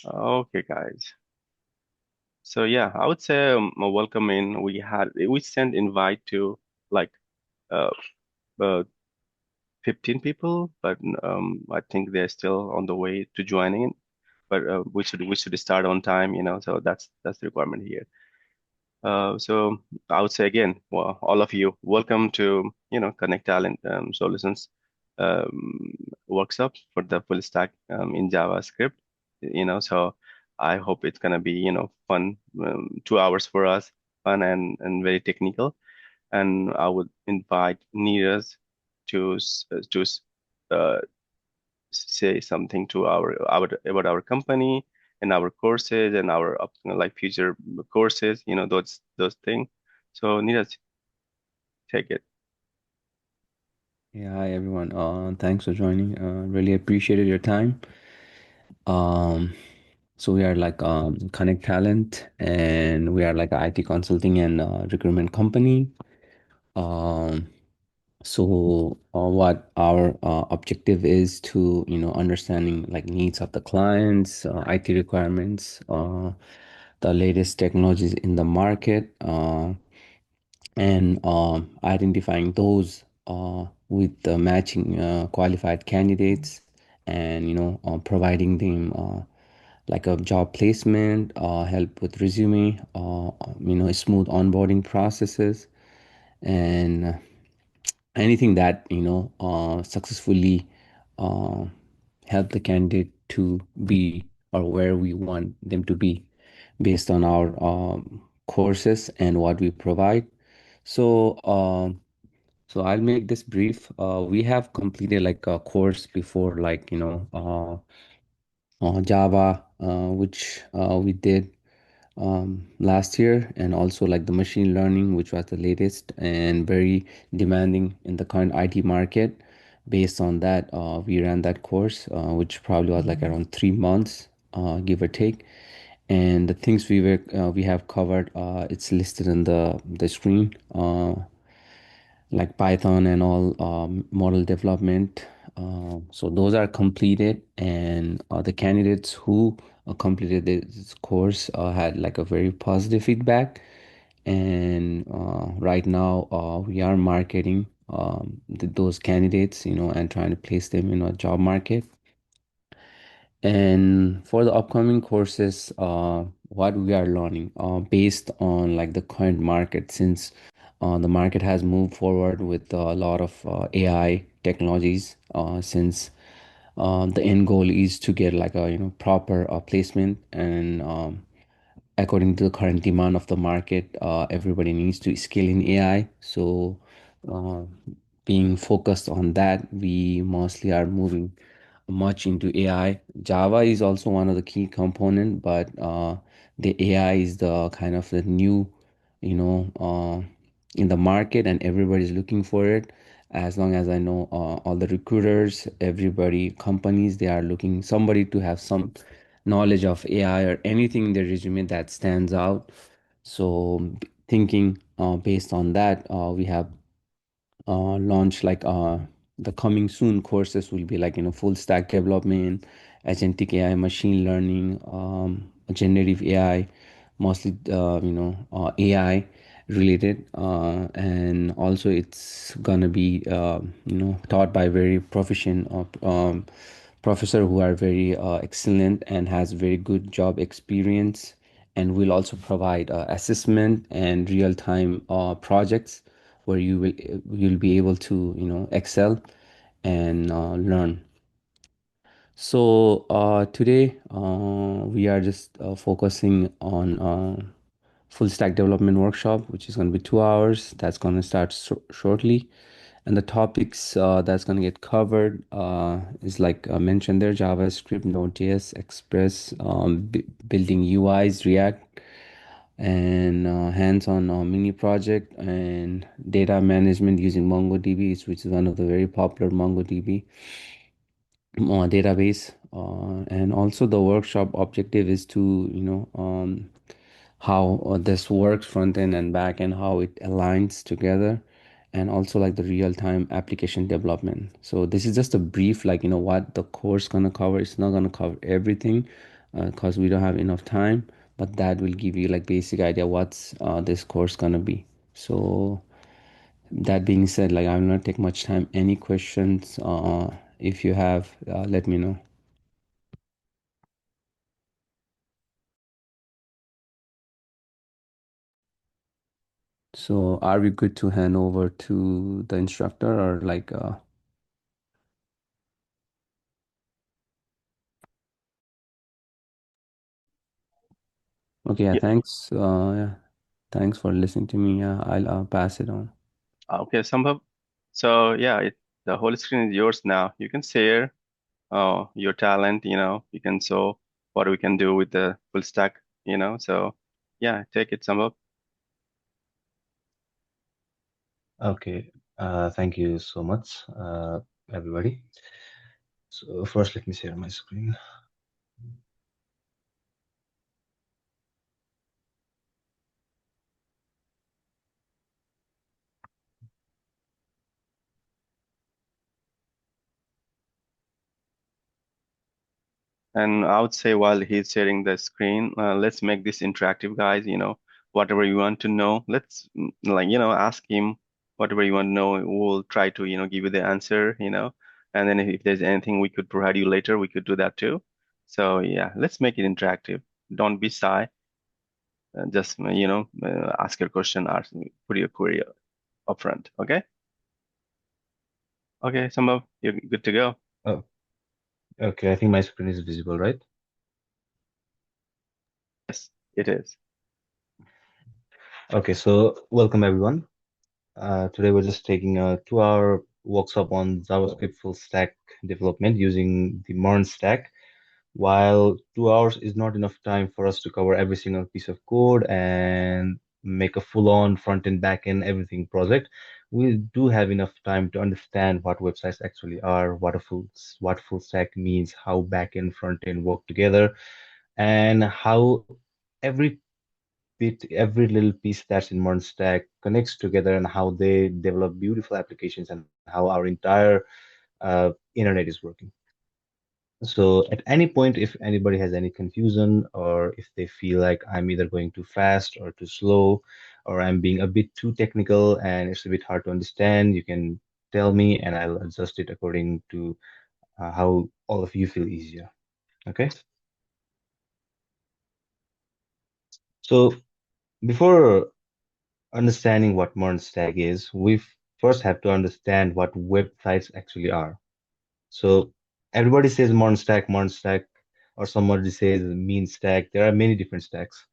Okay, guys. So yeah, I would say a welcome in. We sent invite to like uh, uh 15 people, but I think they're still on the way to joining in. But we should start on time, So that's the requirement here. So I would say again, well, all of you, welcome to Connect Talent Solutions um, workshop for the full stack in JavaScript. So I hope it's gonna be fun, 2 hours for us, fun and very technical. And I would invite Neeraj to uh, say something to our about our company and our courses and our like future courses, those things. So Neeraj, take it. Yeah, hi everyone. Thanks for joining. Really appreciated your time. Um, so we are like Connect Talent, and we are like a IT consulting and recruitment company. Um, what our objective is to understanding like needs of the clients, IT requirements, the latest technologies in the market, and identifying those with the matching qualified candidates, and providing them like a job placement, help with resume, smooth onboarding processes, and anything that successfully uh, help the candidate to be or where we want them to be based on our courses and what we provide. So I'll make this brief. We have completed like a course before, like Java, which we did last year, and also like the machine learning, which was the latest and very demanding in the current IT market. Based on that, we ran that course, which probably was like around 3 months, give or take. And the things we have covered, it's listed in the screen. Like Python and all, model development. So those are completed, and the candidates who completed this course had like a very positive feedback. And right now, we are marketing those candidates, and trying to place them in a job market. And for the upcoming courses, what we are learning based on like the current market, since the market has moved forward with a lot of AI technologies, since the end goal is to get like a proper placement, and according to the current demand of the market, everybody needs to skill in AI. So, uh, being focused on that, we mostly are moving much into AI. Java is also one of the key component, but the AI is the kind of the new, in the market, and everybody's looking for it. As long as I know, all the recruiters, everybody, companies, they are looking somebody to have some knowledge of AI or anything in their resume that stands out. So thinking based on that, we have launch like the coming soon courses will be like full stack development, agentic AI, machine learning, generative AI, mostly AI related, and also it's gonna be taught by very proficient professor who are very excellent and has very good job experience, and will also provide assessment and real-time projects where you'll be able to excel and learn. So today we are just focusing on full stack development workshop, which is going to be 2 hours. That's going to start shortly. And the topics that's going to get covered is like I mentioned there: JavaScript, Node.js, Express, building UIs, React, and hands-on mini project, and data management using MongoDB, which is one of the very popular MongoDB database. And also the workshop objective is to how this works front end and back end, how it aligns together, and also like the real-time application development. So this is just a brief, like, what the course gonna cover. It's not gonna cover everything because we don't have enough time, but that will give you like basic idea what's this course gonna be. So that being said, like, I will not take much time. Any questions? If you have, let me know. So are we good to hand over to the instructor, or like okay, yeah, Yeah. thanks. Yeah, thanks for listening to me. Yeah, I'll pass it on. Okay, Sambhav. So yeah, the whole screen is yours now. You can share your talent, you can show what we can do with the full stack. So yeah, take it, Sambhav. Okay, thank you so much, everybody. So first, let me share my screen. And I would say while he's sharing the screen, let's make this interactive, guys. Whatever you want to know, let's like, ask him whatever you want to know. We'll try to, give you the answer. And then if there's anything we could provide you later, we could do that too. So yeah, let's make it interactive. Don't be shy. Just, ask your question, ask, put your query upfront. Okay? Okay, Sambhav, you're good to go. Oh, okay, I think my screen is visible, right? Yes, it is. Okay, so welcome everyone. Today we're just taking a 2-hour workshop on JavaScript full stack development using the MERN stack. While 2 hours is not enough time for us to cover every single piece of code and make a full-on front-end, back-end, everything project, we do have enough time to understand what websites actually are, what full stack means, how back-end, front-end work together, and how every every little piece that's in MERN stack connects together, and how they develop beautiful applications, and how our entire internet is working. So at any point, if anybody has any confusion, or if they feel like I'm either going too fast or too slow, or I'm being a bit too technical and it's a bit hard to understand, you can tell me and I'll adjust it according to how all of you feel easier. Okay. So before understanding what MERN stack is, we first have to understand what websites actually are. So everybody says MERN stack, or somebody says mean stack. There are many different stacks.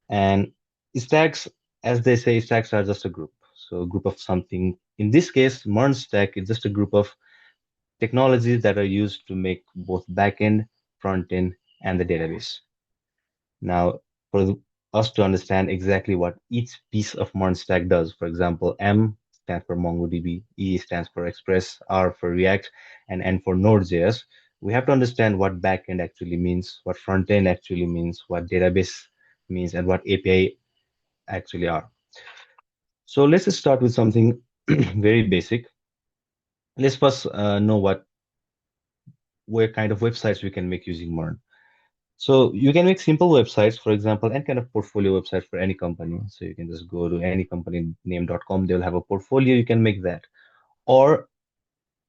And stacks, as they say, stacks are just a group. So a group of something. In this case, MERN stack is just a group of technologies that are used to make both backend, front end, and the database. Now, for us to understand exactly what each piece of MERN stack does, for example, M stands for MongoDB, E stands for Express, R for React, and N for Node.js, we have to understand what backend actually means, what front end actually means, what database means, and what API actually are. So let's just start with something very basic. Let's first know what kind of websites we can make using MERN. So you can make simple websites, for example, and kind of portfolio websites for any company. So you can just go to any company name.com, they'll have a portfolio, you can make that. Or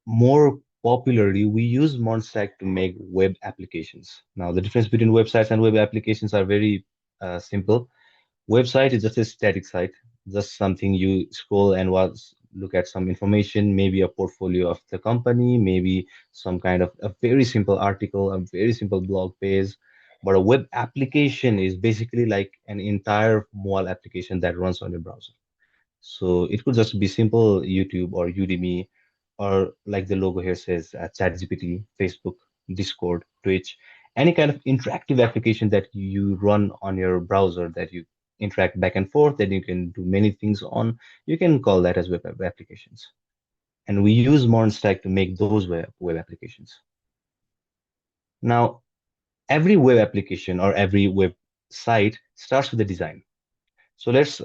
more popularly, we use MERN stack to make web applications. Now, the difference between websites and web applications are very simple. Website is just a static site, just something you scroll and look at some information, maybe a portfolio of the company, maybe some kind of a very simple article, a very simple blog page. But a web application is basically like an entire mobile application that runs on your browser. So it could just be simple YouTube or Udemy, or like the logo here says, ChatGPT, Facebook, Discord, Twitch, any kind of interactive application that you run on your browser that you interact back and forth, that you can do many things on. You can call that as web applications. And we use MERN stack to make those web applications. Now, every web application or every web site starts with a design. So let's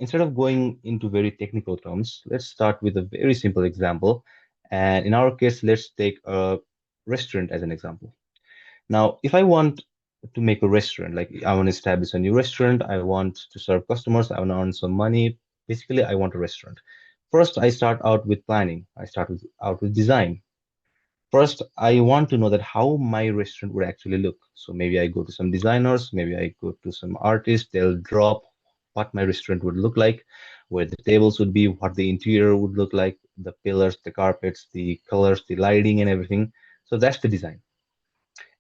instead of going into very technical terms, let's start with a very simple example. And in our case, let's take a restaurant as an example. Now, if I want to make a restaurant, like I want to establish a new restaurant, I want to serve customers, I want to earn some money. Basically, I want a restaurant. First, I start out with planning. Out with design. First, I want to know that how my restaurant would actually look. So maybe I go to some designers, maybe I go to some artists, they'll drop what my restaurant would look like, where the tables would be, what the interior would look like, the pillars, the carpets, the colors, the lighting, and everything. So that's the design.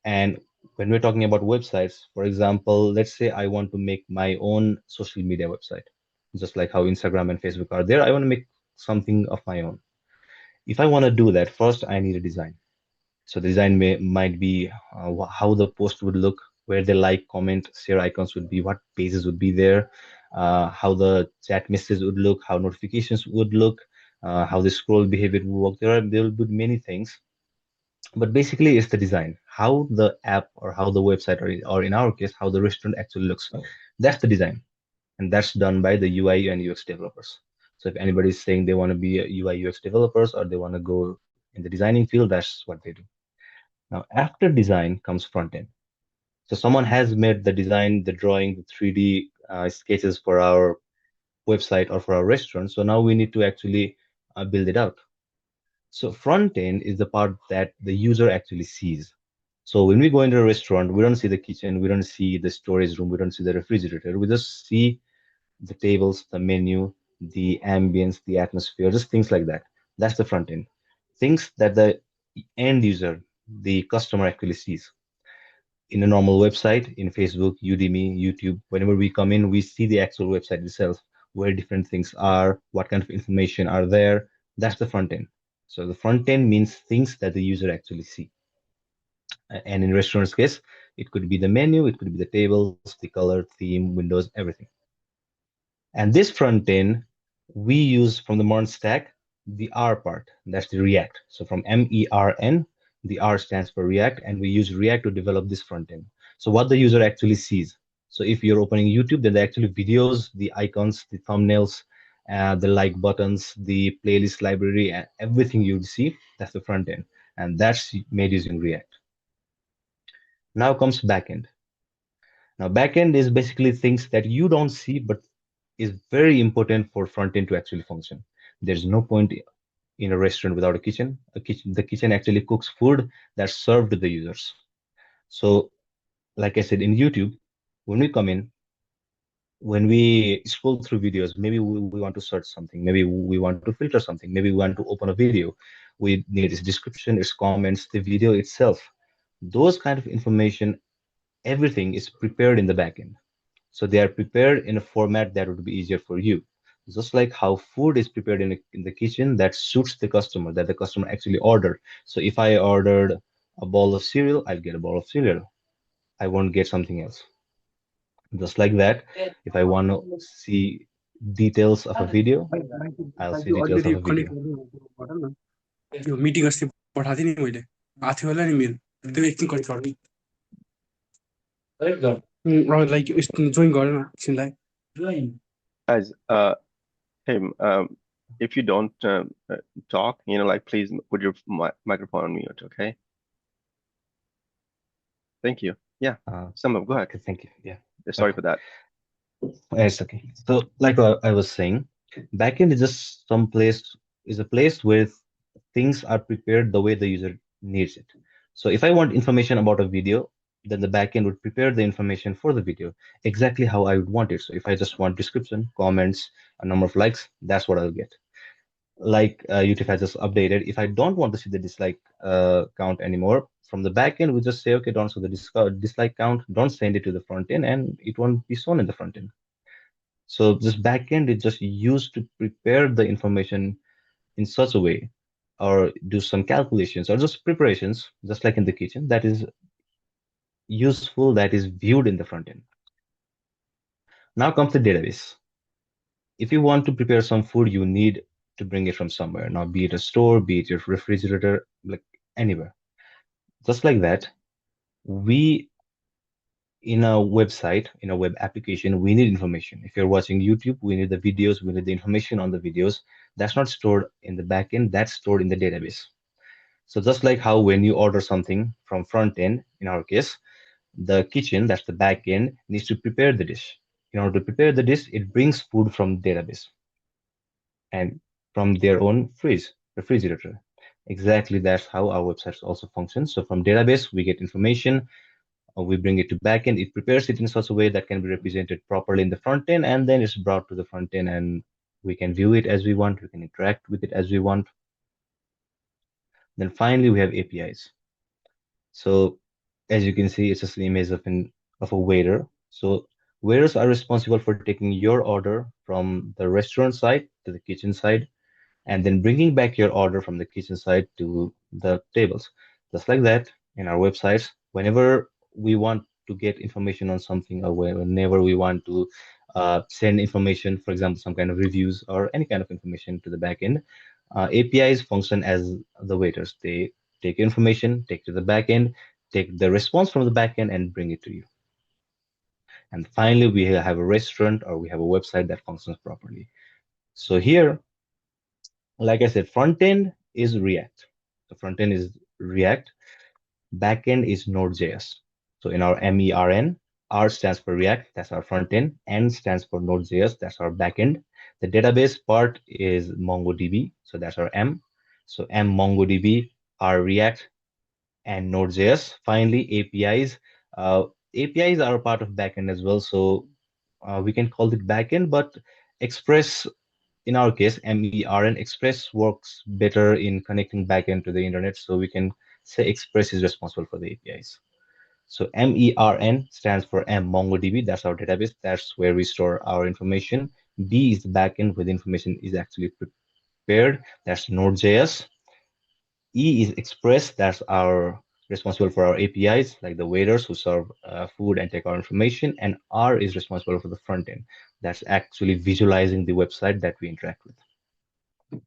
And when we're talking about websites, for example, let's say I want to make my own social media website, just like how Instagram and Facebook are there. I want to make something of my own. If I want to do that, first I need a design. So the design might be how the post would look, where the like, comment, share icons would be, what pages would be there, how the chat messages would look, how notifications would look, how the scroll behavior would work. There will be many things, but basically it's the design, how the app or how the website or in our case, how the restaurant actually looks. That's the design, and that's done by the UI and UX developers. So if anybody is saying they want to be a UI UX developers or they want to go in the designing field, that's what they do. Now, after design comes front end. So someone has made the design, the drawing, the 3D sketches for our website or for our restaurant. So now we need to actually build it out. So front end is the part that the user actually sees. So when we go into a restaurant, we don't see the kitchen, we don't see the storage room, we don't see the refrigerator. We just see the tables, the menu, the ambience, the atmosphere, just things like that. That's the front end. Things that the end user, the customer actually sees. In a normal website, in Facebook, Udemy, YouTube, whenever we come in, we see the actual website itself, where different things are, what kind of information are there. That's the front end. So the front end means things that the user actually see. And in restaurant's case, it could be the menu, it could be the tables, the color, theme, windows, everything. And this front end, we use from the MERN stack, the R part, that's the React. So from MERN, the R stands for React, and we use React to develop this front end. So what the user actually sees. So if you're opening YouTube, then the actual videos, the icons, the thumbnails, the like buttons, the playlist library, and everything you'd see, that's the front end. And that's made using React. Now comes backend. Now, backend is basically things that you don't see, but is very important for front end to actually function. There's no point in a restaurant without a kitchen. The kitchen actually cooks food that's served to the users. So, like I said, in YouTube, when we come in, when we scroll through videos, maybe we want to search something, maybe we want to filter something, maybe we want to open a video. We need its description, its comments, the video itself. Those kind of information, everything is prepared in the backend. So they are prepared in a format that would be easier for you. Just like how food is prepared in the kitchen that suits the customer, that the customer actually ordered. So if I ordered a bowl of cereal, I'll get a bowl of cereal. I won't get something else. Just like that, if I want to see details of a video, I'll see details of a video. Yo meeting अस्ति पठाएको थिएँ नि मैले आएको थियो होला नि mail त्यो एकछिन कनेक्ट गर्नु लाइक जोइन गरेन एकछिनलाई Guys, hey, if you don't talk, like please put your microphone on mute, okay? Thank you. Yeah, Samam, go ahead. Okay, thank you. Yeah, Sorry for that. it's okay. So, like I was saying, backend is just is a place where things are prepared the way the user needs it. So if I want information about a video, then the backend would prepare the information for the video exactly how I would want it. So if I just want description, comments, a number of likes, that's what I'll get. Like YouTube has just updated. If I don't want to see the dislike count anymore, from the backend, we just say, okay, don't show the dislike count, don't send it to the front end, and it won't be shown in the front end. So this backend is just used to prepare the information in such a way or do some calculations or just preparations, just like in the kitchen, that is useful, that is viewed in the front end. Now comes the database. If you want to prepare some food, you need to bring it from somewhere. Now, be it a store, be it your refrigerator, like anywhere. Just like that, we in a website, in a web application, we need information. If you're watching YouTube, we need the videos, we need the information on the videos. That's not stored in the backend, that's stored in the database. So just like how when you order something from front end, in our case, the kitchen, that's the back end, needs to prepare the dish. In order to prepare the dish, it brings food from the database and from their own refrigerator. Exactly, that's how our websites also function. So from database, we get information, we bring it to backend, it prepares it in such a way that can be represented properly in the front end, and then it's brought to the front end, and we can view it as we want, we can interact with it as we want. Then finally, we have APIs. So as you can see, it's just an image of a waiter. So waiters are responsible for taking your order from the restaurant side to the kitchen side, and then bringing back your order from the kitchen side to the tables. Just like that, in our websites, whenever we want to get information on something, or whenever we want to send information, for example, some kind of reviews or any kind of information to the backend, APIs function as the waiters. They take information, take to the backend, take the response from the backend, and bring it to you. And finally, we have a restaurant, or we have a website that functions properly. So here, like I said, front end is React. The front end is React. Back end is Node.js. So in our MERN, R stands for React, that's our front end. N stands for Node.js, that's our back end. The database part is MongoDB, so that's our M. So M MongoDB, R React, and Node.js. Finally, APIs. APIs are a part of backend as well, so we can call it backend, but Express, in our case, MERN Express works better in connecting backend to the internet, so we can say Express is responsible for the APIs. So MERN stands for M MongoDB, that's our database, that's where we store our information. B is the backend where the information is actually prepared, that's Node.js. E is Express, that's our responsible for our APIs, like the waiters who serve food and take our information. And R is responsible for the front end, that's actually visualizing the website that we interact with.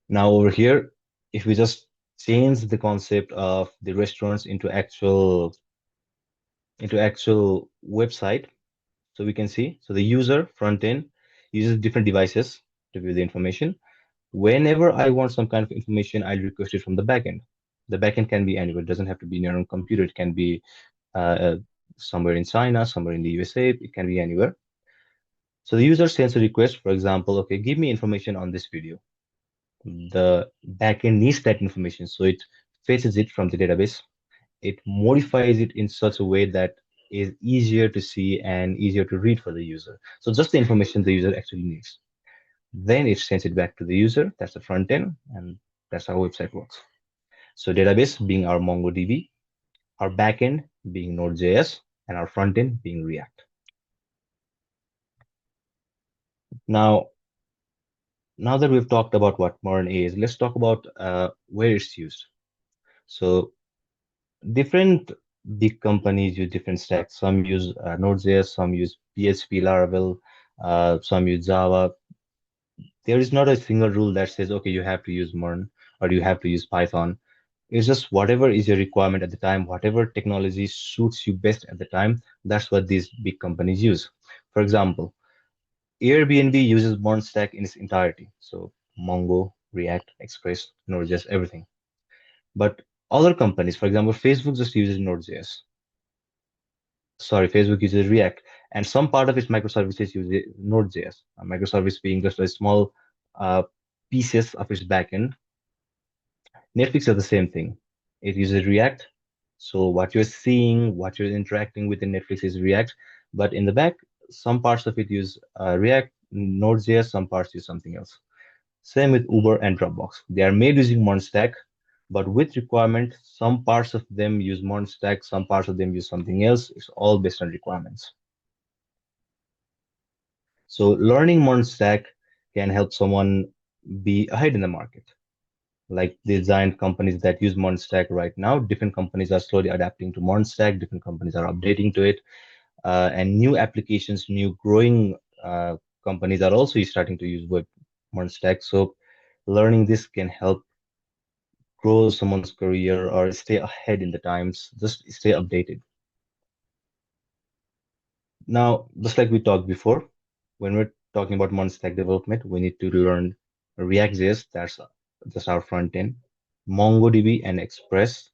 Now over here, if we just change the concept of the restaurants into actual website, so we can see, so the user front end uses different devices to view the information. Whenever I want some kind of information, I'll request it from the backend. The backend can be anywhere. It doesn't have to be in your own computer. It can be somewhere in China, somewhere in the USA. It can be anywhere. So the user sends a request, for example, okay, give me information on this video. The backend needs that information, so it fetches it from the database. It modifies it in such a way that is easier to see and easier to read for the user. So just the information the user actually needs. Then it sends it back to the user. That's the front end, and that's how our website works. So database being our MongoDB, our backend being Node.js, and our front end being React. Now, now that we've talked about what MERN is, let's talk about where it's used. So different big companies use different stacks. Some use Node.js, some use PHP, Laravel, some use Java. There is not a single rule that says, okay, you have to use MERN or you have to use Python. It's just whatever is your requirement at the time, whatever technology suits you best at the time, that's what these big companies use. For example, Airbnb uses MERN Stack in its entirety. So Mongo, React, Express, Node.js, everything. But other companies, for example, Facebook just uses Node.js. Sorry, Facebook uses React, and some part of its microservices use Node.js. A microservice being just a small uh, pieces of its backend. Netflix does the same thing. It uses React. So what you're seeing, what you're interacting with in Netflix is React, but in the back, some parts of it use React, Node.js, some parts use something else. Same with Uber and Dropbox. They are made using MERN Stack, but with requirement, some parts of them use MERN Stack, some parts of them use something else. It's all based on requirements. So learning MERN Stack can help someone be ahead in the market. Like the giant companies that use MERN Stack right now, different companies are slowly adapting to MERN Stack, different companies are updating to it, and new applications, new growing companies are also starting to use web MERN Stack. So learning this can help grow someone's career or stay ahead in the times, just stay updated. Now, just like we talked before, when we're talking about MERN Stack development, we need to learn React.js, that's just our front end, MongoDB and Express,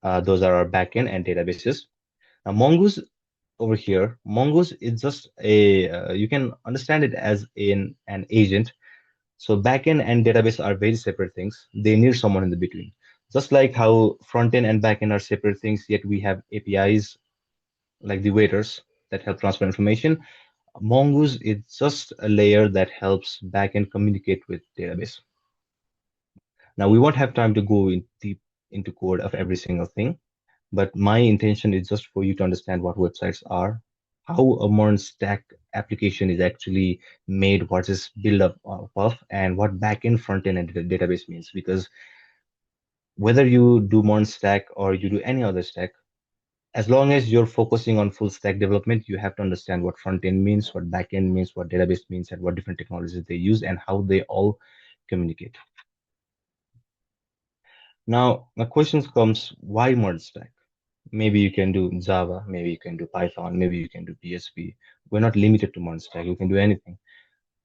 those are our backend and databases. Now, Mongoose over here, Mongoose is just you can understand it as an agent. So backend and database are very separate things. They need someone in the between. Just like how front end and backend are separate things, yet we have APIs like the waiters that help transfer information. Mongoose is just a layer that helps backend communicate with database. Now we won't have time to go in deep into code of every single thing, but my intention is just for you to understand what websites are, how a MERN stack application is actually made, what is built up of, and what backend, front end, and database means. Because whether you do MERN stack or you do any other stack, as long as you're focusing on full stack development, you have to understand what front end means, what back end means, what database means, and what different technologies they use and how they all communicate. Now, my questions comes, why MERN stack? Maybe you can do Java, maybe you can do Python, maybe you can do PHP. We're not limited to MERN stack, you can do anything.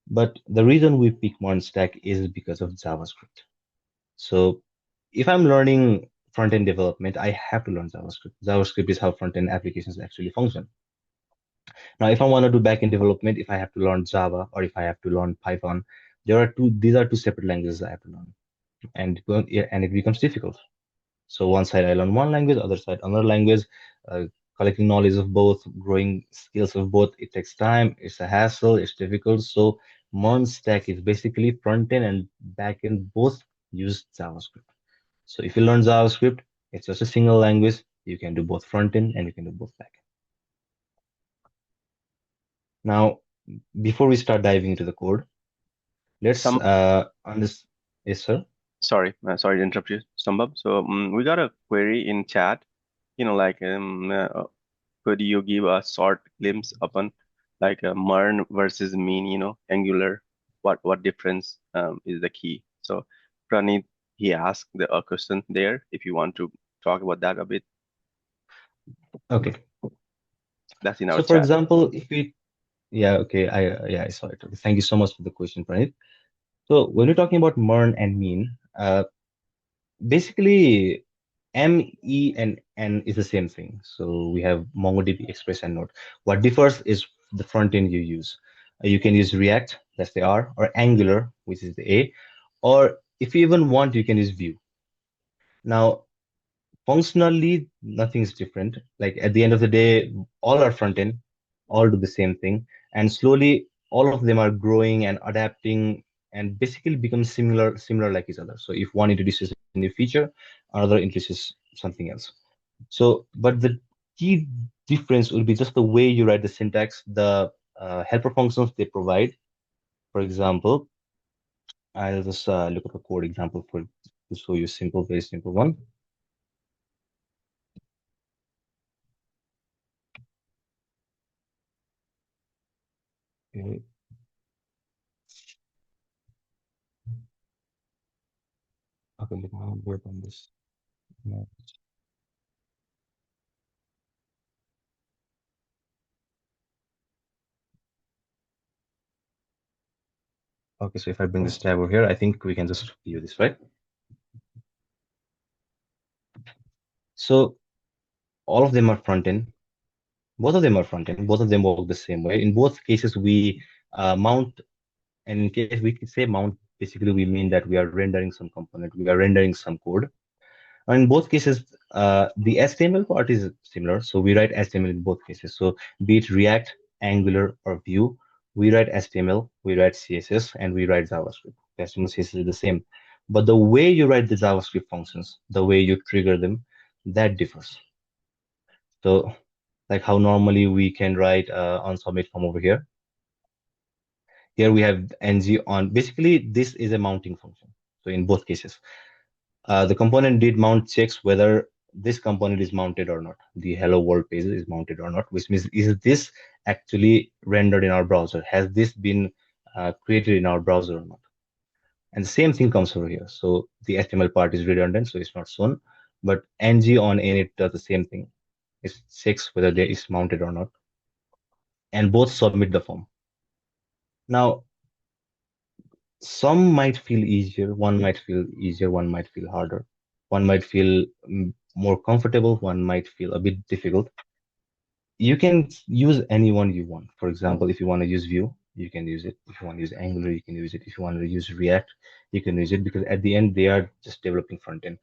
But the reason we pick MERN stack is because of JavaScript. So if I'm learning front-end development, I have to learn JavaScript. JavaScript is how front-end applications actually function. Now, if I want to do back-end development, if I have to learn Java or if I have to learn Python, these are two separate languages I have to learn. And it becomes difficult. So one side I learn one language, other side another language. Collecting knowledge of both, growing skills of both, it takes time, it's a hassle, it's difficult. So MERN stack is basically front end and back end both use JavaScript. So if you learn JavaScript, it's just a single language. You can do both front end and you can do both back end. Now, before we start diving into the code, let's Some understand. Yes, sir. sorry to interrupt you, Sambhav. So we got a query in chat. Like could you give a short glimpse upon like MERN versus mean? Angular. What difference is the key? So Pranit, he asked a question there. If you want to talk about that a bit, Okay. that's in our So for chat. example, if we, yeah, okay, I saw it. Okay. Thank you so much for the question, Pranit. So when we're talking about MERN and mean, basically ME and N is the same thing. So we have MongoDB, Express, and Node. What differs is the front end you use. You can use React, that's the R, or Angular, which is the A, or if you even want, you can use Vue. Now, functionally, nothing is different. Like at the end of the day, all are front end, all do the same thing, and slowly all of them are growing and adapting and basically become similar like each other. So if one introduces a new feature, another introduces something else. So, but the key difference will be just the way you write the syntax, the helper functions they provide. For example, I'll just look at a code example for to show you simple, very simple one. Okay, okay, let me work on this. No. Okay, so if I bring this tab over here, I think we can just view this, right? So all of them are front end. Both of them are front end. Both of them work the same way. In both cases, we mount, and in case we say mount, basically we mean that we are rendering some component, we are rendering some code. And in both cases, the HTML part is similar. So we write HTML in both cases. So be it React, Angular, or Vue, we write HTML, we write CSS, and we write JavaScript. HTML, CSS is the same. But the way you write the JavaScript functions, the way you trigger them, that differs. So like how normally we can write on submit from over here. Here we have ng on. Basically, this is a mounting function. So in both cases, the component did mount checks whether this component is mounted or not. The hello world page is mounted or not, which means is this actually rendered in our browser? Has this been created in our browser or not? And the same thing comes over here. So the HTML part is redundant, so it's not shown. But ng on init does the same thing. It checks whether there is mounted or not. and both submit the form. Now, some might feel easier, one might feel harder, one might feel more comfortable, one might feel a bit difficult. You can use any one you want. For example, if you want to use Vue, you can use it. If you want to use Angular, you can use it. If you want to use React, you can use it, because at the end they are just developing front end.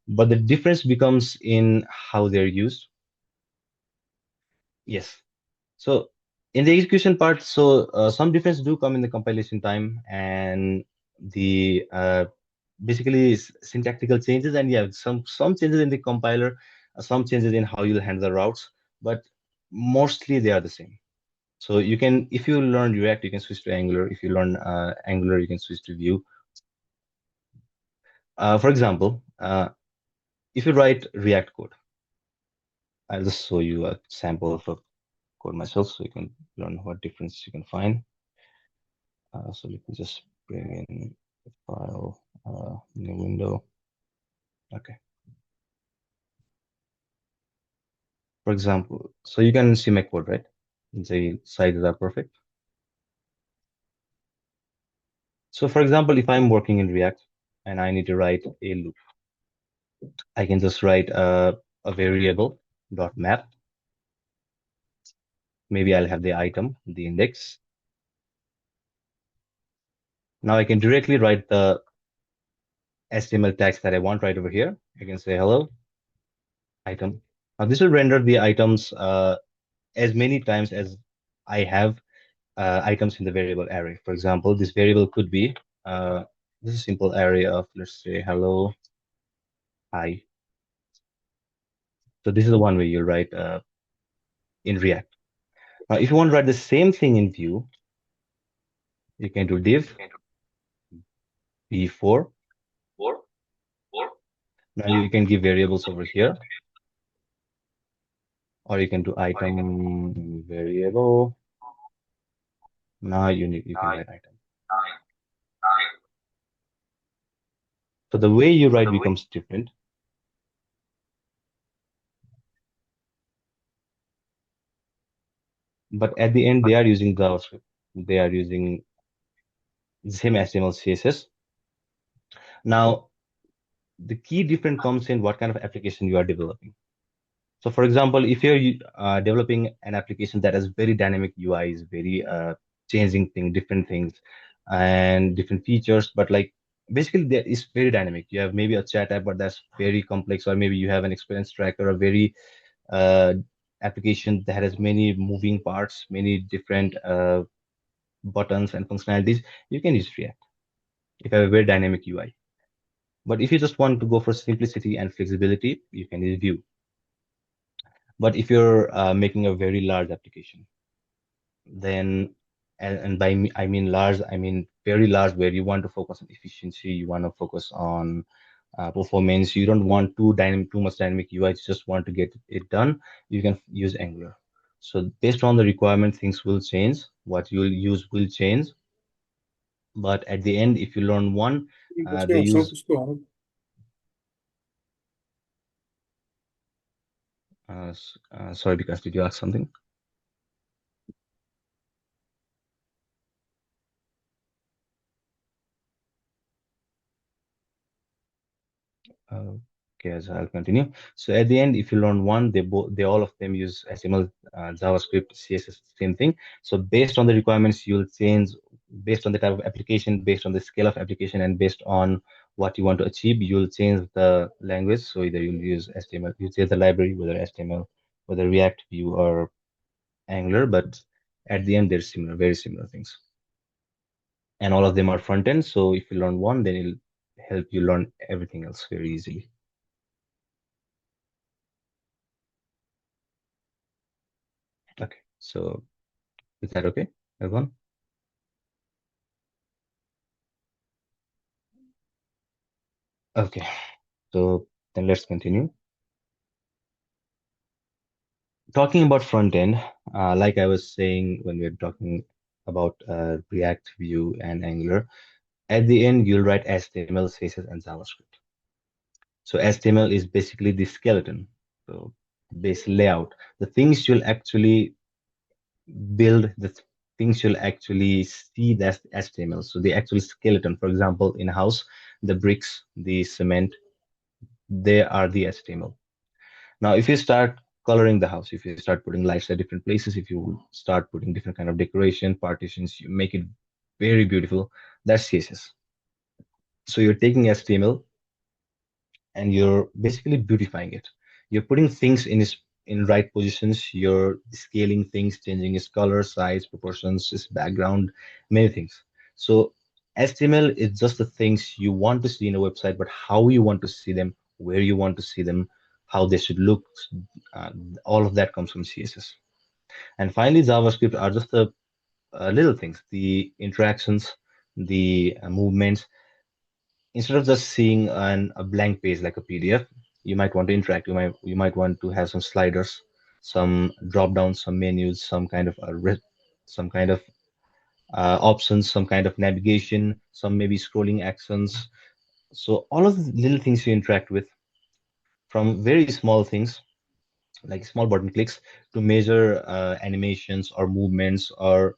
But the difference becomes in how they're used. Yes. So in the execution part, some difference do come in the compilation time and the basically syntactical changes, and yeah, some changes in the compiler, some changes in how you'll handle the routes, but mostly they are the same. So you can, if you learn React, you can switch to Angular. If you learn Angular, you can switch to Vue. For example, if you write React code, I'll just show you a sample of a code myself so you can learn what difference you can find. So let me just bring in the file, new window. Okay. For example, so you can see my code, right? The sizes are perfect. So for example, if I'm working in React and I need to write a loop, I can just write a variable dot map. Maybe I'll have the item, the index. Now I can directly write the HTML text that I want right over here. I can say hello item. Now this will render the items as many times as I have items in the variable array. For example, this variable could be this is a simple array of, let's say, hello, hi. So this is the one way you write in React. Now, if you want to write the same thing in Vue, you can do div v4. Now you can give variables over here, or you can do item variable. Now you can write item. So the way you write becomes different. But at the end, they are using JavaScript. They are using the same HTML, CSS. Now, the key difference comes in what kind of application you are developing. So, for example, if you're developing an application that has very dynamic UIs, very changing things, different things, and different features, but like basically that is very dynamic. You have maybe a chat app, but that's very complex, or maybe you have an experience tracker, a very uh, application that has many moving parts, many different buttons and functionalities. You can use React if you have a very dynamic UI. But if you just want to go for simplicity and flexibility, you can use Vue. But if you're making a very large application, then and by me, I mean large, I mean very large, where you want to focus on efficiency, you want to focus on performance, you don't want too much dynamic UI, you just want to get it done, you can use Angular. So based on the requirement, things will change. What you'll use will change. But at the end, if you learn one, they use. Sorry, because did you ask something? Okay, so I'll continue. So at the end, if you learn one, they all of them use HTML, JavaScript, CSS, same thing. So based on the requirements, you'll change based on the type of application, based on the scale of application, and based on what you want to achieve, you'll change the language. So either you'll use HTML, you change the library, whether HTML, whether React, Vue, or Angular. But at the end, they're similar, very similar things. And all of them are front end. So if you learn one, then it'll help you learn everything else very easily. Okay, so is that okay, everyone? Okay, so then let's continue. Talking about front end, like I was saying when we were talking about React, Vue, and Angular, at the end, you'll write HTML, CSS, and JavaScript. So HTML is basically the skeleton, so base layout, the things you'll actually build the things you'll actually see that's HTML. So the actual skeleton, for example, in a house, the bricks, the cement, they are the HTML. Now, if you start coloring the house, if you start putting lights at different places, if you start putting different kind of decoration, partitions, you make it very beautiful. That's CSS. So you're taking HTML and you're basically beautifying it. You're putting things in right positions. You're scaling things, changing its color, size, proportions, its background, many things. So HTML is just the things you want to see in a website, but how you want to see them, where you want to see them, how they should look, uh, all of that comes from CSS. And finally, JavaScript are just the little things, the interactions, the movements. Instead of just seeing a blank page like a PDF, you might want to interact. You might want to have some sliders, some drop downs, some menus, some kind of options, some kind of navigation, some maybe scrolling actions. So all of the little things you interact with, from very small things like small button clicks to major animations or movements or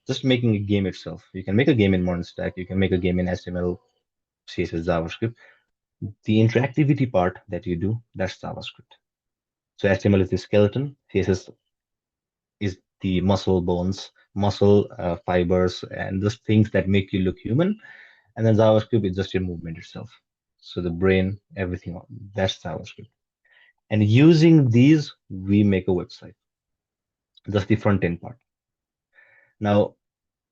just making a game itself. You can make a game in MERN Stack. You can make a game in HTML, CSS, JavaScript. The interactivity part that you do, that's JavaScript. So HTML is the skeleton, CSS is the muscle bones, muscle fibers, and those things that make you look human. And then JavaScript is just your movement itself. So the brain, everything, that's JavaScript. And using these, we make a website. That's the front end part. Now,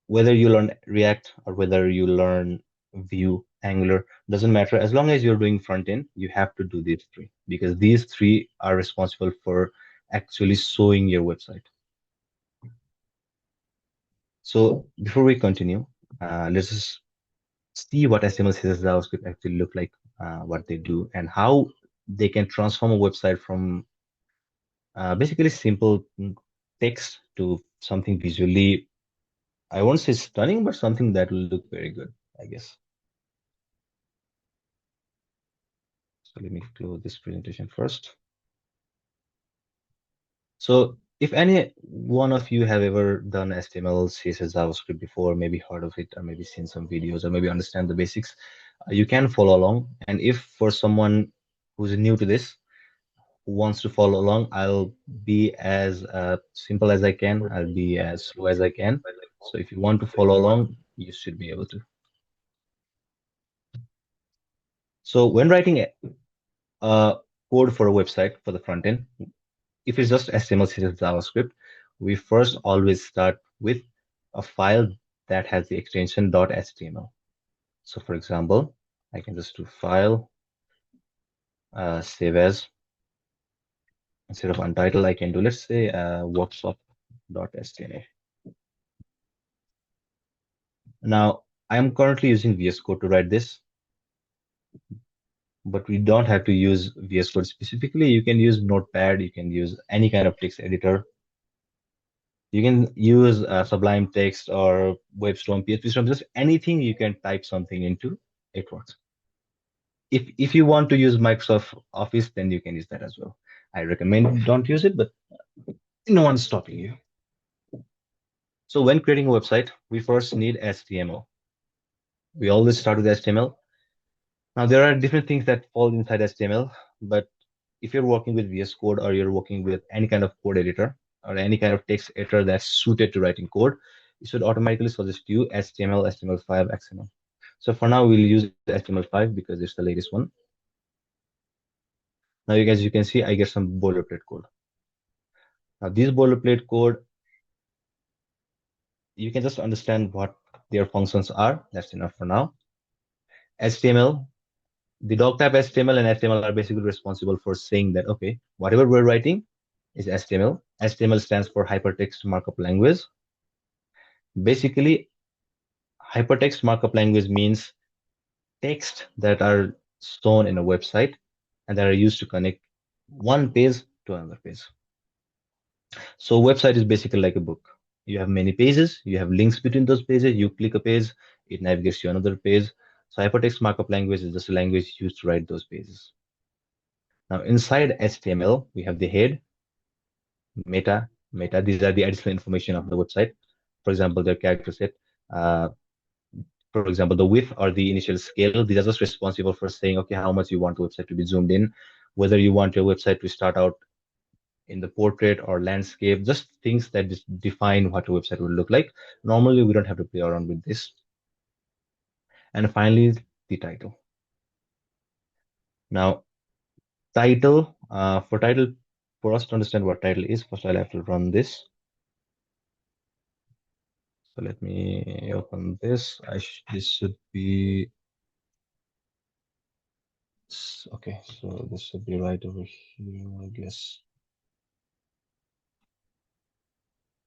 whether you learn React or whether you learn Vue, Angular, doesn't matter. As long as you're doing front end, you have to do these three because these three are responsible for actually showing your website. So before we continue, let's just see what HTML, CSS, JavaScript actually look like, what they do, and how they can transform a website from basically simple text to something visually, I won't say stunning, but something that will look very good, I guess. So let me close this presentation first. So if any one of you have ever done HTML, CSS, JavaScript before, maybe heard of it, or maybe seen some videos, or maybe understand the basics, you can follow along. And if for someone who's new to this, who wants to follow along, I'll be as simple as I can. I'll be as slow as I can. So if you want to follow along, you should be able to. So when writing code for a website for the front end, if it's just HTML, CSS, JavaScript, we first always start with a file that has the extension .html. So for example, I can just do file, save as, instead of untitled, I can do, let's say, workshop.html. Now, I am currently using VS Code to write this, but we don't have to use VS Code specifically. You can use Notepad, you can use any kind of text editor. You can use Sublime Text or WebStorm, PHP Storm, just anything you can type something into, it works. If you want to use Microsoft Office, then you can use that as well. I recommend don't use it, but no one's stopping you. So when creating a website, we first need HTML. We always start with HTML. Now there are different things that fall inside HTML, but if you're working with VS Code or you're working with any kind of code editor or any kind of text editor that's suited to writing code, it should automatically suggest you HTML, HTML5, XML. So for now, we'll use HTML5 because it's the latest one. Now, you guys, you can see I get some boilerplate code. Now, these boilerplate code, you can just understand what their functions are. That's enough for now. HTML, the doc type HTML and HTML are basically responsible for saying that, okay, whatever we're writing is HTML. HTML stands for Hypertext Markup Language. Basically, hypertext markup language means text that are shown in a website and that are used to connect one page to another page. So website is basically like a book. You have many pages, you have links between those pages, you click a page, it navigates to another page. So hypertext markup language is just a language used to write those pages. Now inside HTML, we have the head, meta, Meta, these are the additional information of the website. For example, the character set. Uh, for example, the width or the initial scale, these are just responsible for saying, okay, how much you want the website to be zoomed in, whether you want your website to start out in the portrait or landscape, just things that just define what a website will look like. Normally, we don't have to play around with this. And finally, the title. Now, title, for us to understand what title is, first I'll have to run this. So let me open this. This should be, okay, so this should be right over here, I guess.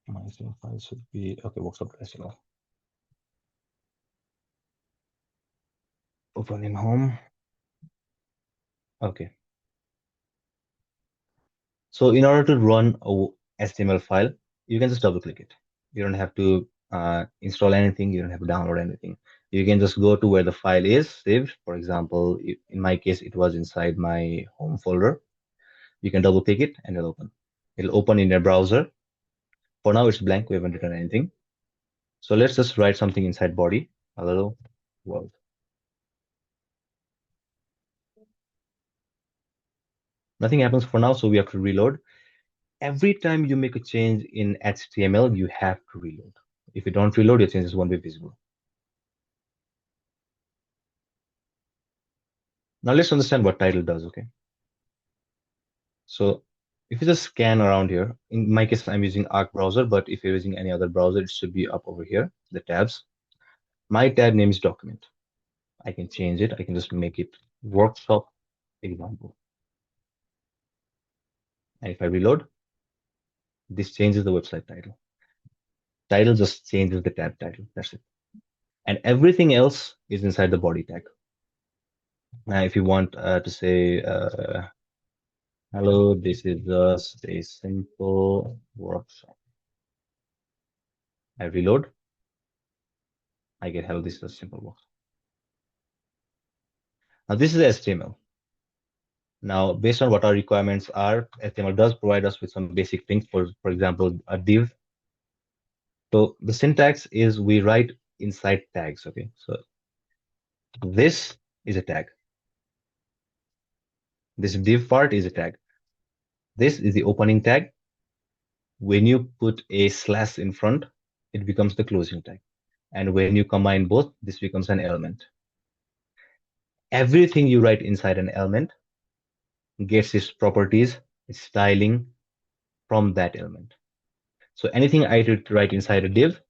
My file should be, okay, workshop.html. Open in home. Okay. So in order to run a HTML file, you can just double click it. You don't have to install anything. You don't have to download anything. You can just go to where the file is saved. For example, in my case, it was inside my home folder. You can double click it and it'll open. It'll open in your browser. For now, it's blank. We haven't written anything. So let's just write something inside body. Hello world. Nothing happens for now, so we have to reload. Every time you make a change in HTML, you have to reload. If you don't reload, your changes won't be visible. Now let's understand what title does, okay? So if you just scan around here, in my case, I'm using Arc browser, but if you're using any other browser, it should be up over here, the tabs. My tab name is document. I can change it. I can just make it workshop example. And if I reload, this changes the website title. Title just changes the tab title. That's it. And everything else is inside the body tag. Now, if you want to say, hello, this is just a simple workshop. I reload. I get hello, this is a simple workshop. Now, this is HTML. Now, based on what our requirements are, HTML does provide us with some basic things, for example, a div. So the syntax is we write inside tags, okay? So this is a tag. This div part is a tag. This is the opening tag. When you put a slash in front, it becomes the closing tag. And when you combine both, this becomes an element. Everything you write inside an element gets its properties, its styling from that element. So anything I write inside a div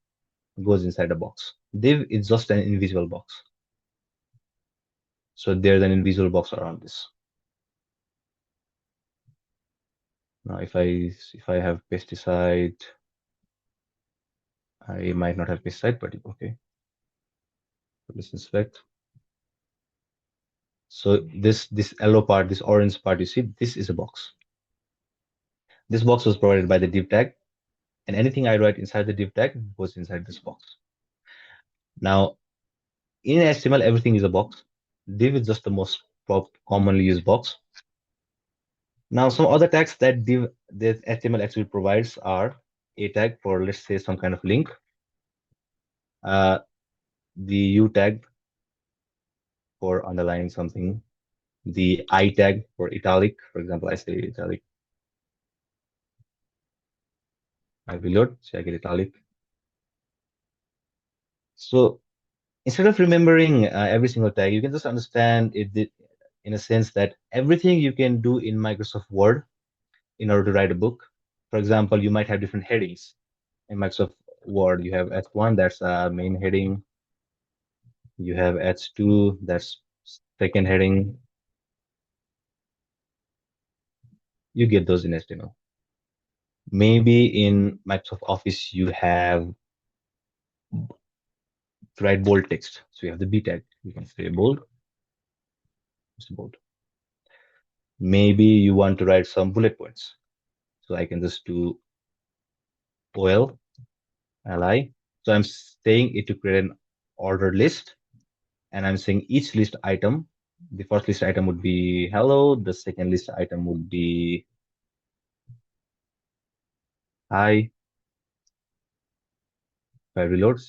goes inside a box. Div is just an invisible box. So there's an invisible box around this. Now, if I have pesticide, I might not have pesticide, but okay. So let's inspect. So this yellow part, this orange part, you see, this is a box. This box was provided by the div tag, and anything I write inside the div tag goes inside this box. Now, in HTML, everything is a box. Div is just the most commonly used box. Now, some other tags that HTML actually provides are a tag for, let's say, some kind of link, the U tag for underlining something, the I tag for italic. For example, I say italic. I reload, so I get italic. So instead of remembering every single tag, you can just understand it in a sense that everything you can do in Microsoft Word in order to write a book. For example, you might have different headings in Microsoft Word. You have H1, that's a main heading. You have H2, that's second heading. You get those in HTML. Maybe in Microsoft Office, you have to write bold text. So you have the B tag. You can say bold. It's bold. Maybe you want to write some bullet points. So I can just do OL, LI. So I'm saying it to create an ordered list. And I'm saying each list item, the first list item would be hello. The second list item would be Hi, if I reload,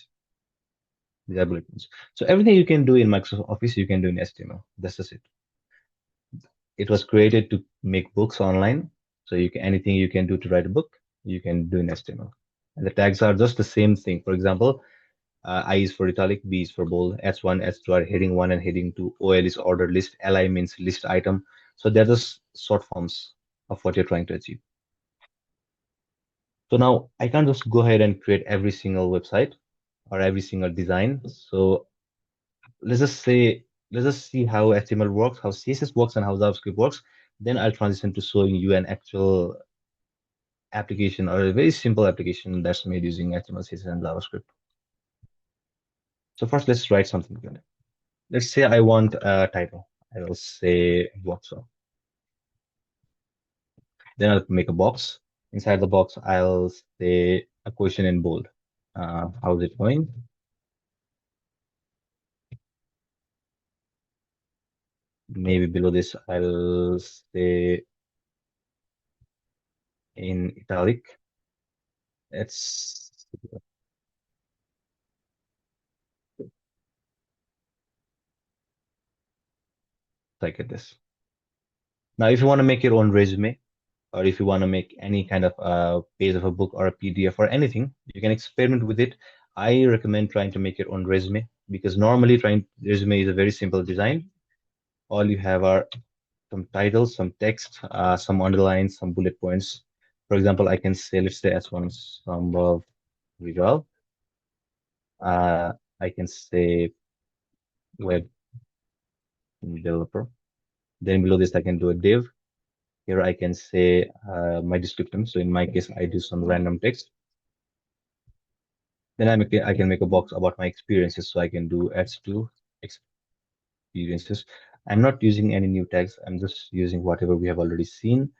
these are bullet points. So everything you can do in Microsoft Office, you can do in HTML. That's just it. It was created to make books online. So you can anything you can do to write a book, you can do in HTML. And the tags are just the same thing. For example, I is for italic, B is for bold, S1, S2 are heading 1 and heading 2, OL is ordered list, LI means list item. So they're just short forms of what you're trying to achieve. So now I can't just go ahead and create every single website or every single design. So let's just say, let's just see how HTML works, how CSS works, and how JavaScript works. Then I'll transition to showing you an actual application or a very simple application that's made using HTML, CSS, and JavaScript. So first, let's write something good. Let's say I want a title. I will say workshop. Then I'll make a box. Inside the box, I'll say a question in bold. How's it going? Maybe below this, I'll say in italic. It's like this. Now, if you want to make your own resume, or if you want to make any kind of page of a book or a PDF or anything, you can experiment with it. I recommend trying to make your own resume because normally trying resume is a very simple design. All you have are some titles, some text, some underlines, some bullet points. For example, I can say, let's say S1 some visual. I can say web developer. Then below this, I can do a div. Here I can say my description. So in my case, I do some random text. Then I can make a box about my experiences. So I can do adds to experiences. I'm not using any new tags. I'm just using whatever we have already seen.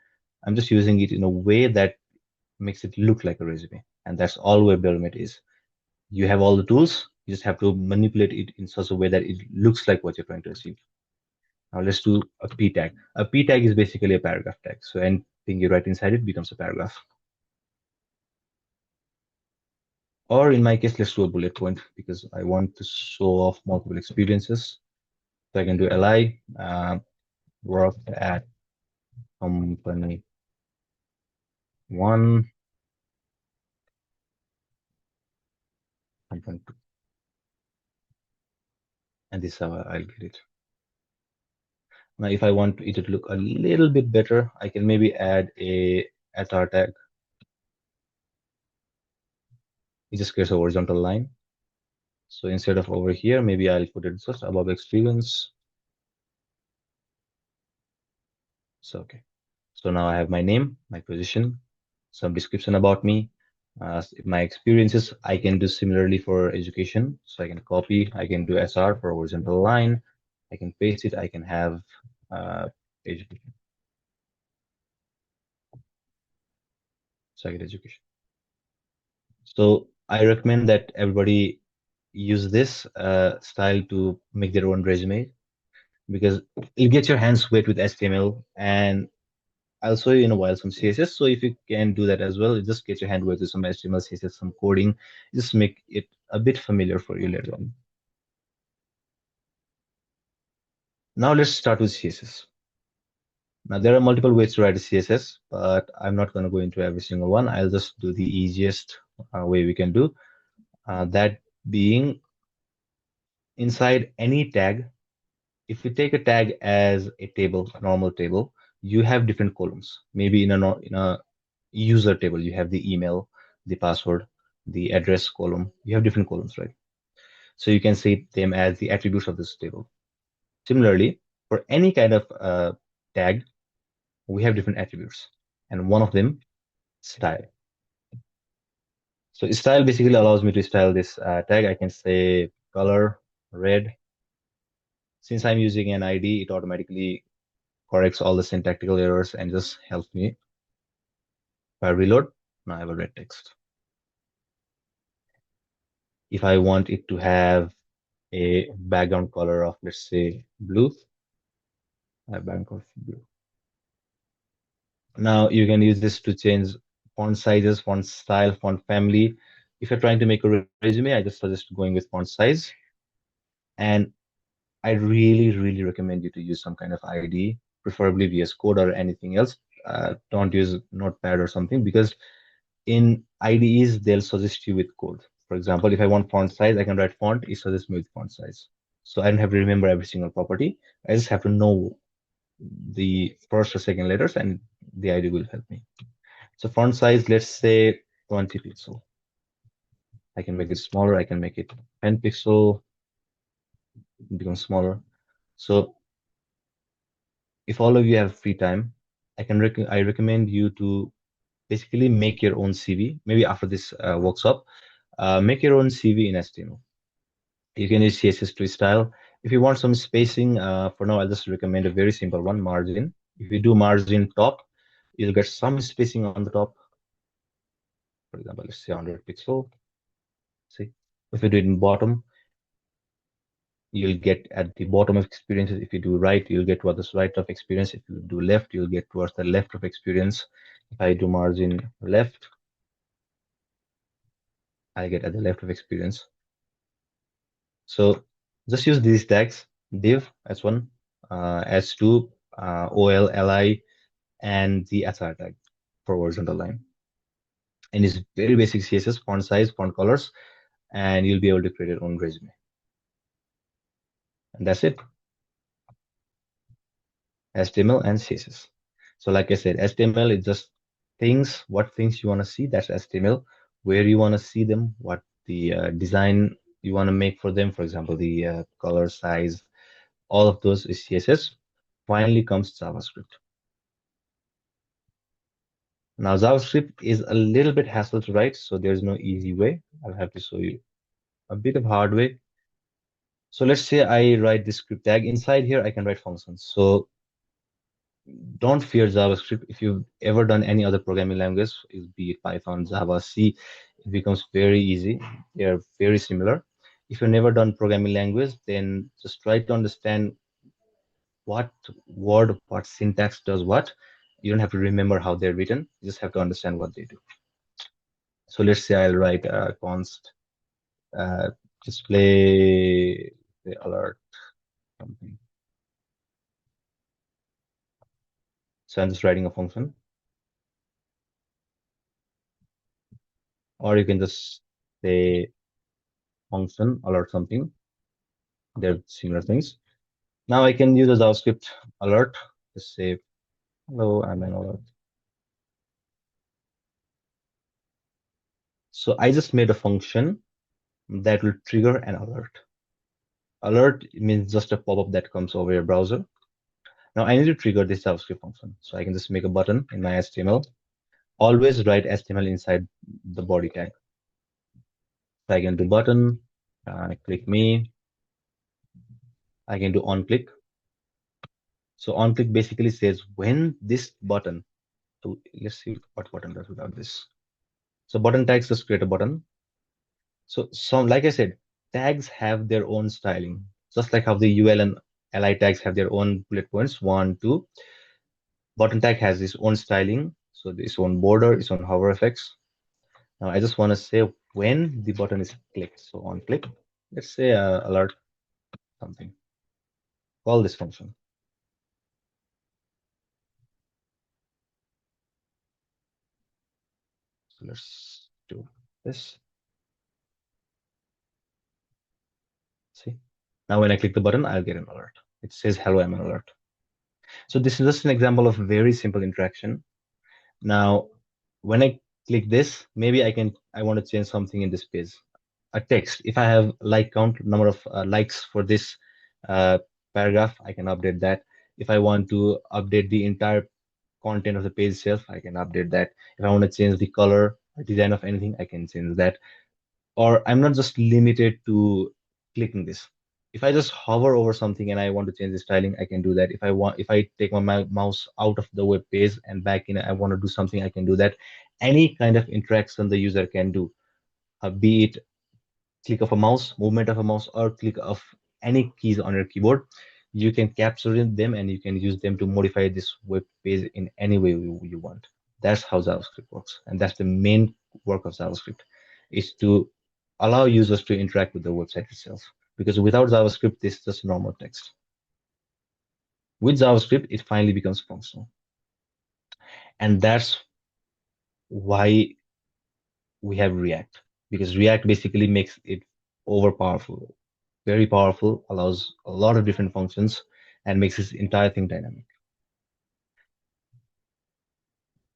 I'm just using it in a way that makes it look like a resume. And that's all web development is. You have all the tools. You just have to manipulate it in such a way that it looks like what you're trying to achieve. Now let's do a p tag. A p tag is basically a paragraph tag. So anything you write inside it becomes a paragraph. Or in my case, let's do a bullet point because I want to show off multiple experiences. So I can do li, work at company one, company two. And this is how I'll get it. Now, if I want it to look a little bit better, I can maybe add a HR tag. It just creates a horizontal line. So instead of over here, maybe I'll put it just above experience. So, okay. So now I have my name, my position, some description about me, my experiences. I can do similarly for education. So I can copy, I can do SR for horizontal line. I can paste it. I can have education. So I get education. So I recommend that everybody use this style to make their own resume because you get your hands wet with HTML, and I'll show you in a while some CSS. So if you can do that as well, just get your hand wet with some HTML, CSS, some coding, just make it a bit familiar for you later on. Now let's start with CSS. Now there are multiple ways to write a CSS, but I'm not going to go into every single one. I'll just do the easiest way we can do. That being inside any tag, if you take a tag as a table, a normal table, you have different columns. Maybe in a user table, you have the email, the password, the address column. You have different columns, right? So you can see them as the attributes of this table. Similarly, for any kind of tag, we have different attributes, and one of them, style. So style basically allows me to style this tag. I can say color red. Since I'm using an ID, it automatically corrects all the syntactical errors and just helps me. If I reload, now I have a red text. If I want it to have a background color of, let's say, blue, I have background color of blue. Now you can use this to change font sizes, font style, font family. If you're trying to make a resume, I just suggest going with font size. And I really recommend you to use some kind of IDE, preferably VS Code or anything else. Don't use Notepad or something, because in IDEs, they'll suggest you with code. For example, if I want font size, I can write font, it suggests me with font size. So I don't have to remember every single property. I just have to know the first or second letters, and the IDE will help me. So font size, let's say 20 pixel. I can make it smaller. I can make it 10 pixel, become smaller. So if all of you have free time, I recommend you to basically make your own CV. Maybe after this workshop, make your own CV in HTML. You can use CSS to style. If you want some spacing, for now, I'll just recommend a very simple one, margin. If you do margin top, you'll get some spacing on the top. For example, let's say 100 pixel. See, if you do it in bottom, you'll get at the bottom of experiences. If you do right, you'll get towards the right of experience. If you do left, you'll get towards the left of experience. If I do margin left, I get at the left of experience. So just use these tags, div s1, s2, ol, li, and the SR tag for horizontal line. And it's very basic CSS, font size, font colors, and you'll be able to create your own resume. And that's it. HTML and CSS. So like I said, HTML is just things, what things you want to see, that's HTML. Where you want to see them, what the design you want to make for them, for example, the color, size, all of those is CSS. Finally comes JavaScript. Now JavaScript is a little bit hassle to write, so there's no easy way. I'll have to show you a bit of hard way. So let's say I write this script tag. Inside here, I can write functions. So don't fear JavaScript. If you've ever done any other programming language, be it Python, Java, C, it becomes very easy. They're very similar. If you've never done programming language, then just try to understand what word, what syntax does what. You don't have to remember how they're written. You just have to understand what they do. So let's say I'll write a const display the alert something. So I'm just writing a function. Or you can just say function alert something. They're similar things. Now I can use a JavaScript alert. Just say, hello, I'm an alert. So I just made a function that will trigger an alert. Alert means just a pop-up that comes over your browser. Now I need to trigger this JavaScript function. So I can just make a button in my HTML. Always write HTML inside the body tag. So I can do button, click me. I can do on click. So on click basically says when this button, so let's see what button does without this. So button tags just create a button. So some, like I said, tags have their own styling, just like how the UL and li tags have their own bullet points, 1, 2. Button tag has its own styling, so its own border, its own hover effects. Now I just want to say when the button is clicked. So on click, let's say alert something. Call this function. So let's do this. See, now when I click the button, I'll get an alert. It says, hello, I'm an alert. So this is just an example of very simple interaction. Now, when I click this, maybe I want to change something in this page. A text. If I have like count, number of likes for this paragraph, I can update that. If I want to update the entire content of the page itself, I can update that. If I want to change the color or design of anything, I can change that. Or I'm not just limited to clicking this. If I just hover over something and I want to change the styling, I can do that. If I take my mouse out of the web page and back in, I want to do something, I can do that. Any kind of interaction the user can do, be it click of a mouse, movement of a mouse, or click of any keys on your keyboard, you can capture them and you can use them to modify this web page in any way you want. That's how JavaScript works, and that's the main work of JavaScript, is to allow users to interact with the website itself. Because without JavaScript, this is just normal text. With JavaScript, it finally becomes functional, and that's why we have React, because React basically makes it overpowerful, very powerful, allows a lot of different functions, and makes this entire thing dynamic.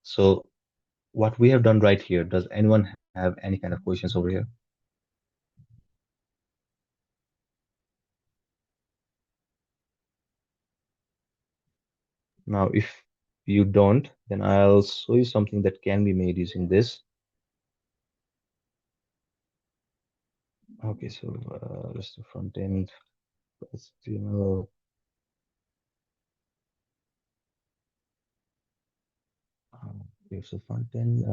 So what we have done right here, does anyone have any kind of questions over here? Now, if you don't, then I'll show you something that can be made using this. Okay, so just the front end, HTML. Here's the front end.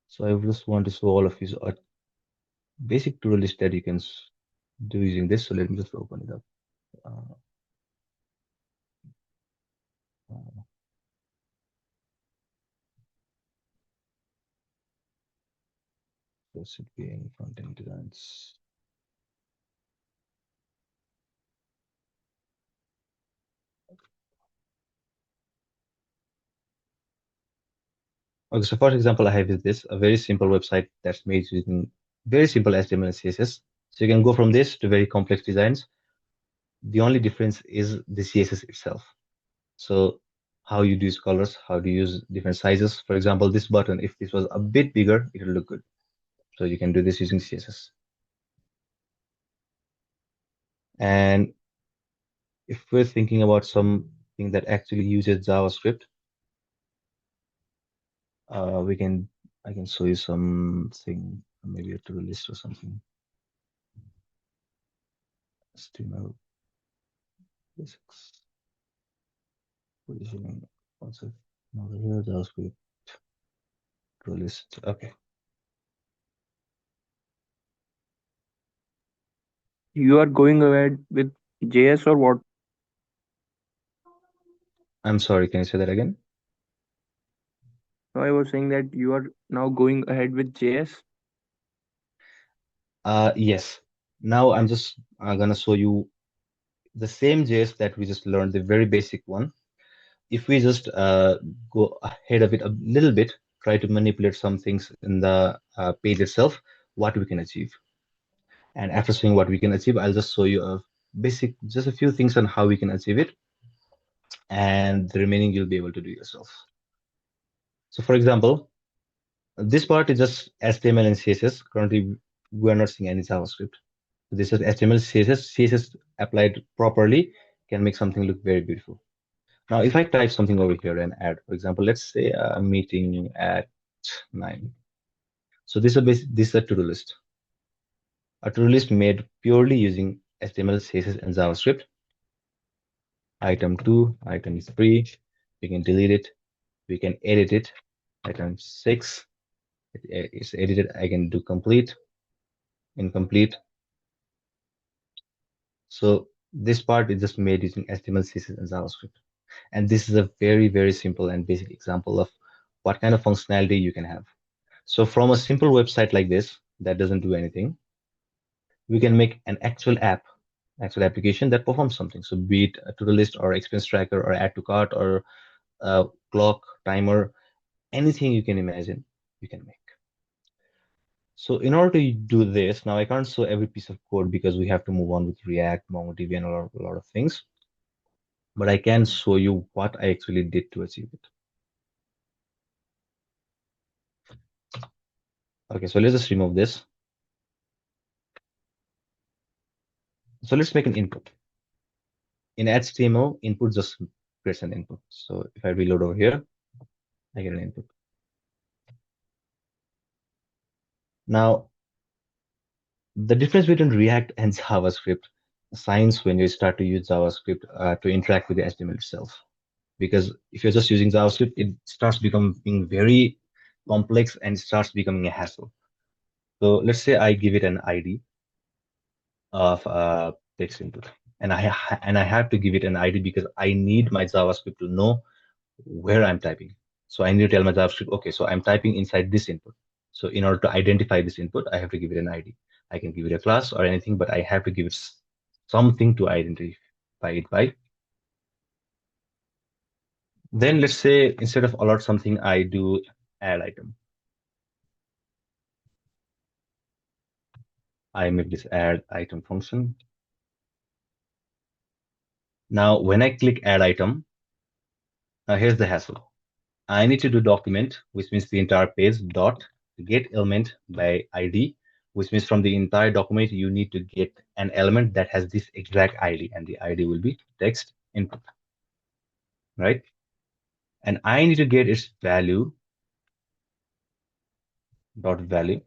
So I just want to show all of you a basic to-do list that you can do using this. So let me just open it up. Uh, uh, there should be any front-end designs. Okay, so for example, I have this, a very simple website that's made using very simple HTML and CSS. So you can go from this to very complex designs. The only difference is the CSS itself. So how you use colors, how to use different sizes. For example, this button, if this was a bit bigger, it will look good. So you can do this using CSS. And if we're thinking about something that actually uses JavaScript, I can show you something, maybe a to-do list or something. HTML basics, positioning, also over here, JavaScript, to-do list. Okay. You are going ahead with JS or what? I'm sorry, can you say that again? So I was saying that you are now going ahead with JS. Yes. Now I'm just gonna show you the same JS that we just learned, the very basic one. If we just go ahead of it a little bit, try to manipulate some things in the page itself, what we can achieve. And after showing what we can achieve, I'll just show you a basic, just a few things on how we can achieve it. And the remaining you'll be able to do yourself. So for example, this part is just HTML and CSS. Currently, we are not seeing any JavaScript. This is HTML, CSS. CSS applied properly can make something look very beautiful. Now, if I type something over here and add, for example, let's say a meeting at 9. So this is a to-do list. A to-do list made purely using HTML, CSS, and JavaScript. Item 2, item 3, we can delete it, we can edit it. Item 6, it's edited, I can do complete, incomplete. So this part is just made using HTML, CSS, and JavaScript. And this is a very, very simple and basic example of what kind of functionality you can have. So from a simple website like this that doesn't do anything, we can make an actual application that performs something. So be it a to-do list or expense tracker or add to cart or a clock, timer, anything you can imagine, you can make. So in order to do this, now I can't show every piece of code because we have to move on with React, MongoDB, and a lot of things. But I can show you what I actually did to achieve it. Okay, so let's just remove this. So let's make an input. In HTML, input just creates an input. So if I reload over here, I get an input. Now, the difference between React and JavaScript shines when you start to use JavaScript to interact with the HTML itself. Because if you're just using JavaScript, it starts becoming very complex and starts becoming a hassle. So let's say I give it an ID of text input. and I have to give it an ID because I need my JavaScript to know where I'm typing. So I need to tell my JavaScript, okay, so I'm typing inside this input. So in order to identify this input, I have to give it an ID. I can give it a class or anything, but I have to give it something to identify it by. Then let's say instead of alert something, I do add item. I make this add item function. Now, when I click add item, here's the hassle. I need to do document, which means the entire page dot get element by ID, which means from the entire document, you need to get an element that has this exact ID, and the ID will be text input, right? And I need to get its value dot value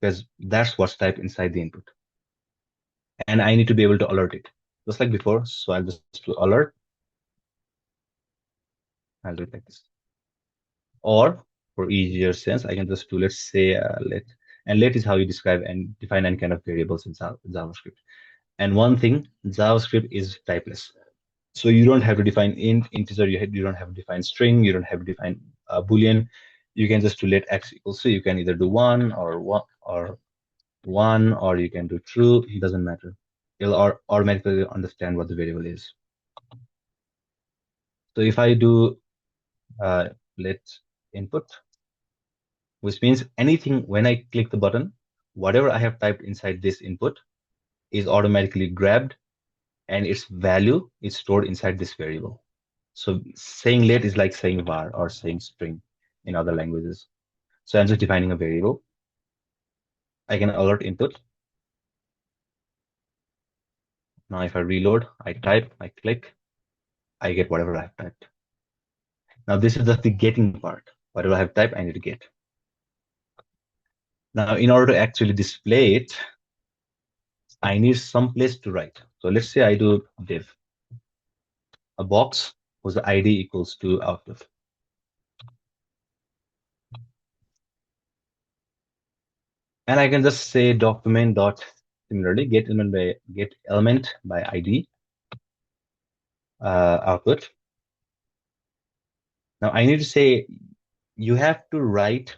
because that's what's typed inside the input. And I need to be able to alert it just like before. So I'll just do alert. I'll do it like this. Or for easier sense, I can just do, let's say, let is how you describe and define any kind of variables in JavaScript. And one thing, JavaScript is typeless. So you don't have to define int, integer, you don't have to define string, you don't have to define Boolean. You can just do let x equals, so you can either do one, or you can do true, it doesn't matter. It'll automatically understand what the variable is. So if I do let input, which means anything when I click the button, whatever I have typed inside this input is automatically grabbed and its value is stored inside this variable. So saying let is like saying var or saying string in other languages. So I'm just defining a variable. I can alert input. Now if I reload, I type, I click, I get whatever I've typed. Now this is just the getting part. Whatever I have typed, I need to get. Now in order to actually display it, I need some place to write. So let's say I do div, a box whose ID equals to output. And I can just say document dot similarly get element by ID output. Now I need to say you have to write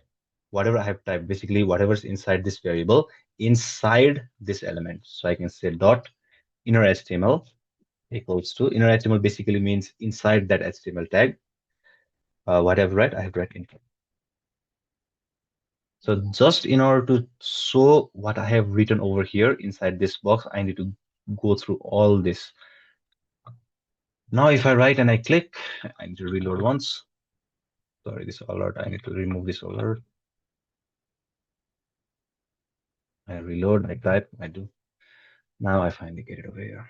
whatever I have typed, basically whatever's inside this variable inside this element. So I can say dot inner HTML equals to inner HTML basically means inside that HTML tag. What I've read, I have read info. So just in order to show what I have written over here inside this box, I need to go through all this. Now, if I write and I click, I need to reload once. Sorry, this alert, I need to remove this alert. I reload, I type, I do. Now I finally get it over here.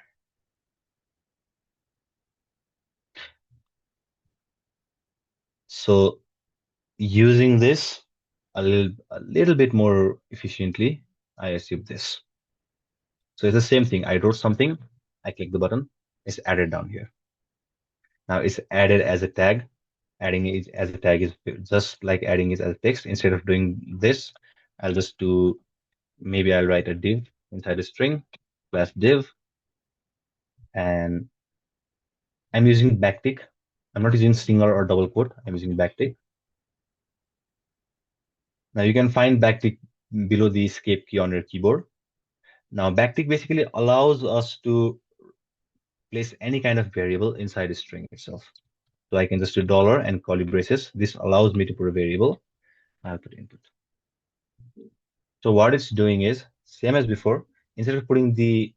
So using this a little bit more efficiently, I achieve this. So it's the same thing. I wrote something, I click the button, it's added down here. Now it's added as a tag. Adding it as a tag is just like adding it as text. Instead of doing this, I'll just do, maybe I'll write a div inside a string, class div, and I'm using backtick. I'm not using single or double quote. I'm using backtick. Now you can find backtick below the escape key on your keyboard. Now backtick basically allows us to place any kind of variable inside a string itself. So I can just do dollar and curly braces. This allows me to put a variable. I'll put input. So what it's doing is same as before. Instead of putting the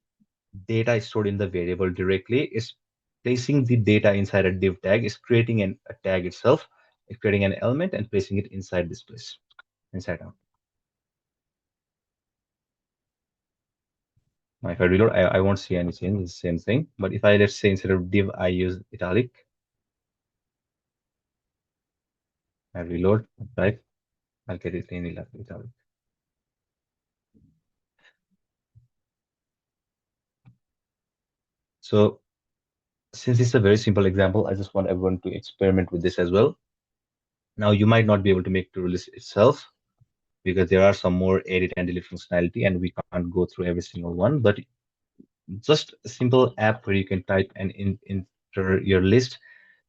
data stored in the variable directly, it's placing the data inside a div tag. It's creating a tag itself. It's creating an element and placing it inside this place, inside out. Now if I reload, I won't see any change. It's the same thing. But if I, let's say, instead of div, I use italic, I reload, type, I'll get it in italic. So since it's a very simple example, I just want everyone to experiment with this as well. Now you might not be able to make to release itself because there are some more edit and delete functionality and we can't go through every single one, but just a simple app where you can type and enter your list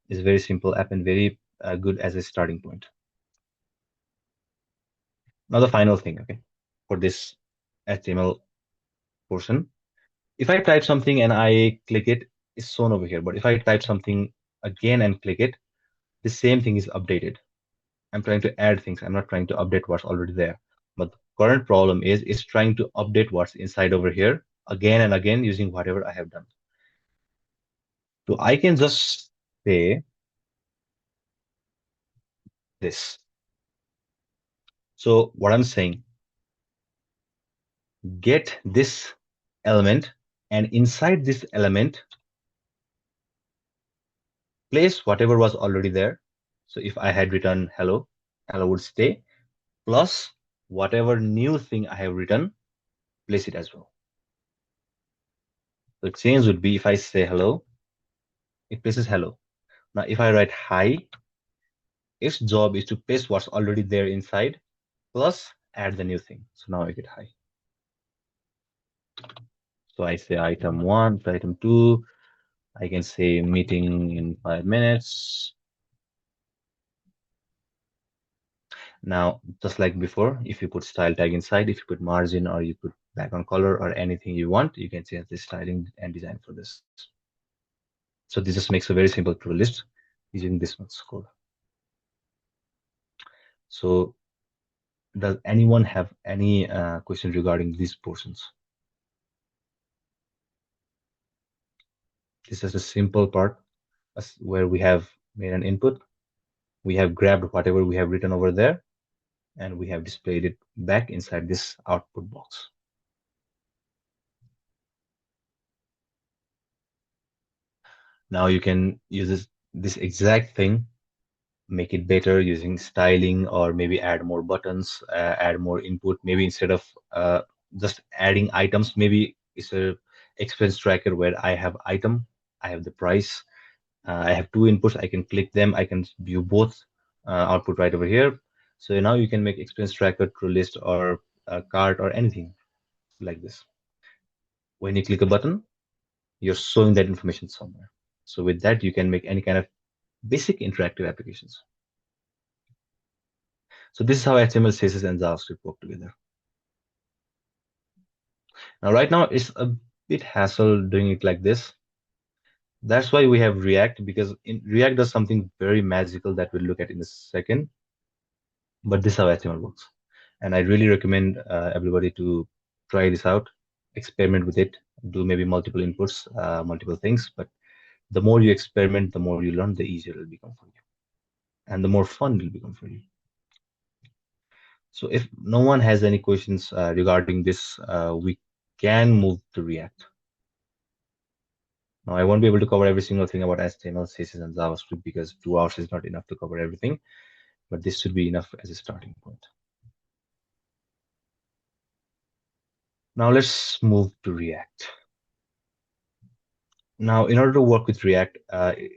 is a very simple app and very good as a starting point. Now the final thing, okay, for this HTML portion, if I type something and I click it, it's shown over here. But if I type something again and click it, the same thing is updated. I'm trying to add things. I'm not trying to update what's already there. But the current problem is it's trying to update what's inside over here again and again using whatever I have done. So I can just say this. So what I'm saying, get this element, and inside this element, place whatever was already there. So if I had written hello, hello would stay, plus whatever new thing I have written, place it as well. The change would be if I say hello, it places hello. Now if I write hi, its job is to paste what's already there inside, plus add the new thing. So now I get hi. So I say item 1 to item 2. I can say meeting in 5 minutes. Now, just like before, if you put style tag inside, if you put margin or you put background color or anything you want, you can change the styling and design for this. So this just makes a very simple to list using this much code. So does anyone have any question regarding these portions? This is a simple part where we have made an input. We have grabbed whatever we have written over there, and we have displayed it back inside this output box. Now you can use this exact thing, make it better using styling, or maybe add more buttons, add more input. Maybe instead of just adding items, maybe it's a expense tracker where I have item, I have the price, I have two inputs. I can click them. I can view both output right over here. So now you can make expense tracker to list or a cart or anything like this. When you click a button, you're showing that information somewhere. So with that, you can make any kind of basic interactive applications. So this is how HTML, CSS, and JavaScript work together. Now, right now, it's a bit hassle doing it like this. That's why we have React, because React does something very magical that we'll look at in a second. But this is how HTML works. And I really recommend everybody to try this out, experiment with it, do maybe multiple inputs, multiple things. But the more you experiment, the more you learn, the easier it will become for you. And the more fun it will become for you. So if no one has any questions regarding this, we can move to React. Now, I won't be able to cover every single thing about HTML, CSS, and JavaScript because 2 hours is not enough to cover everything, but this should be enough as a starting point. Now let's move to React. Now, in order to work with React,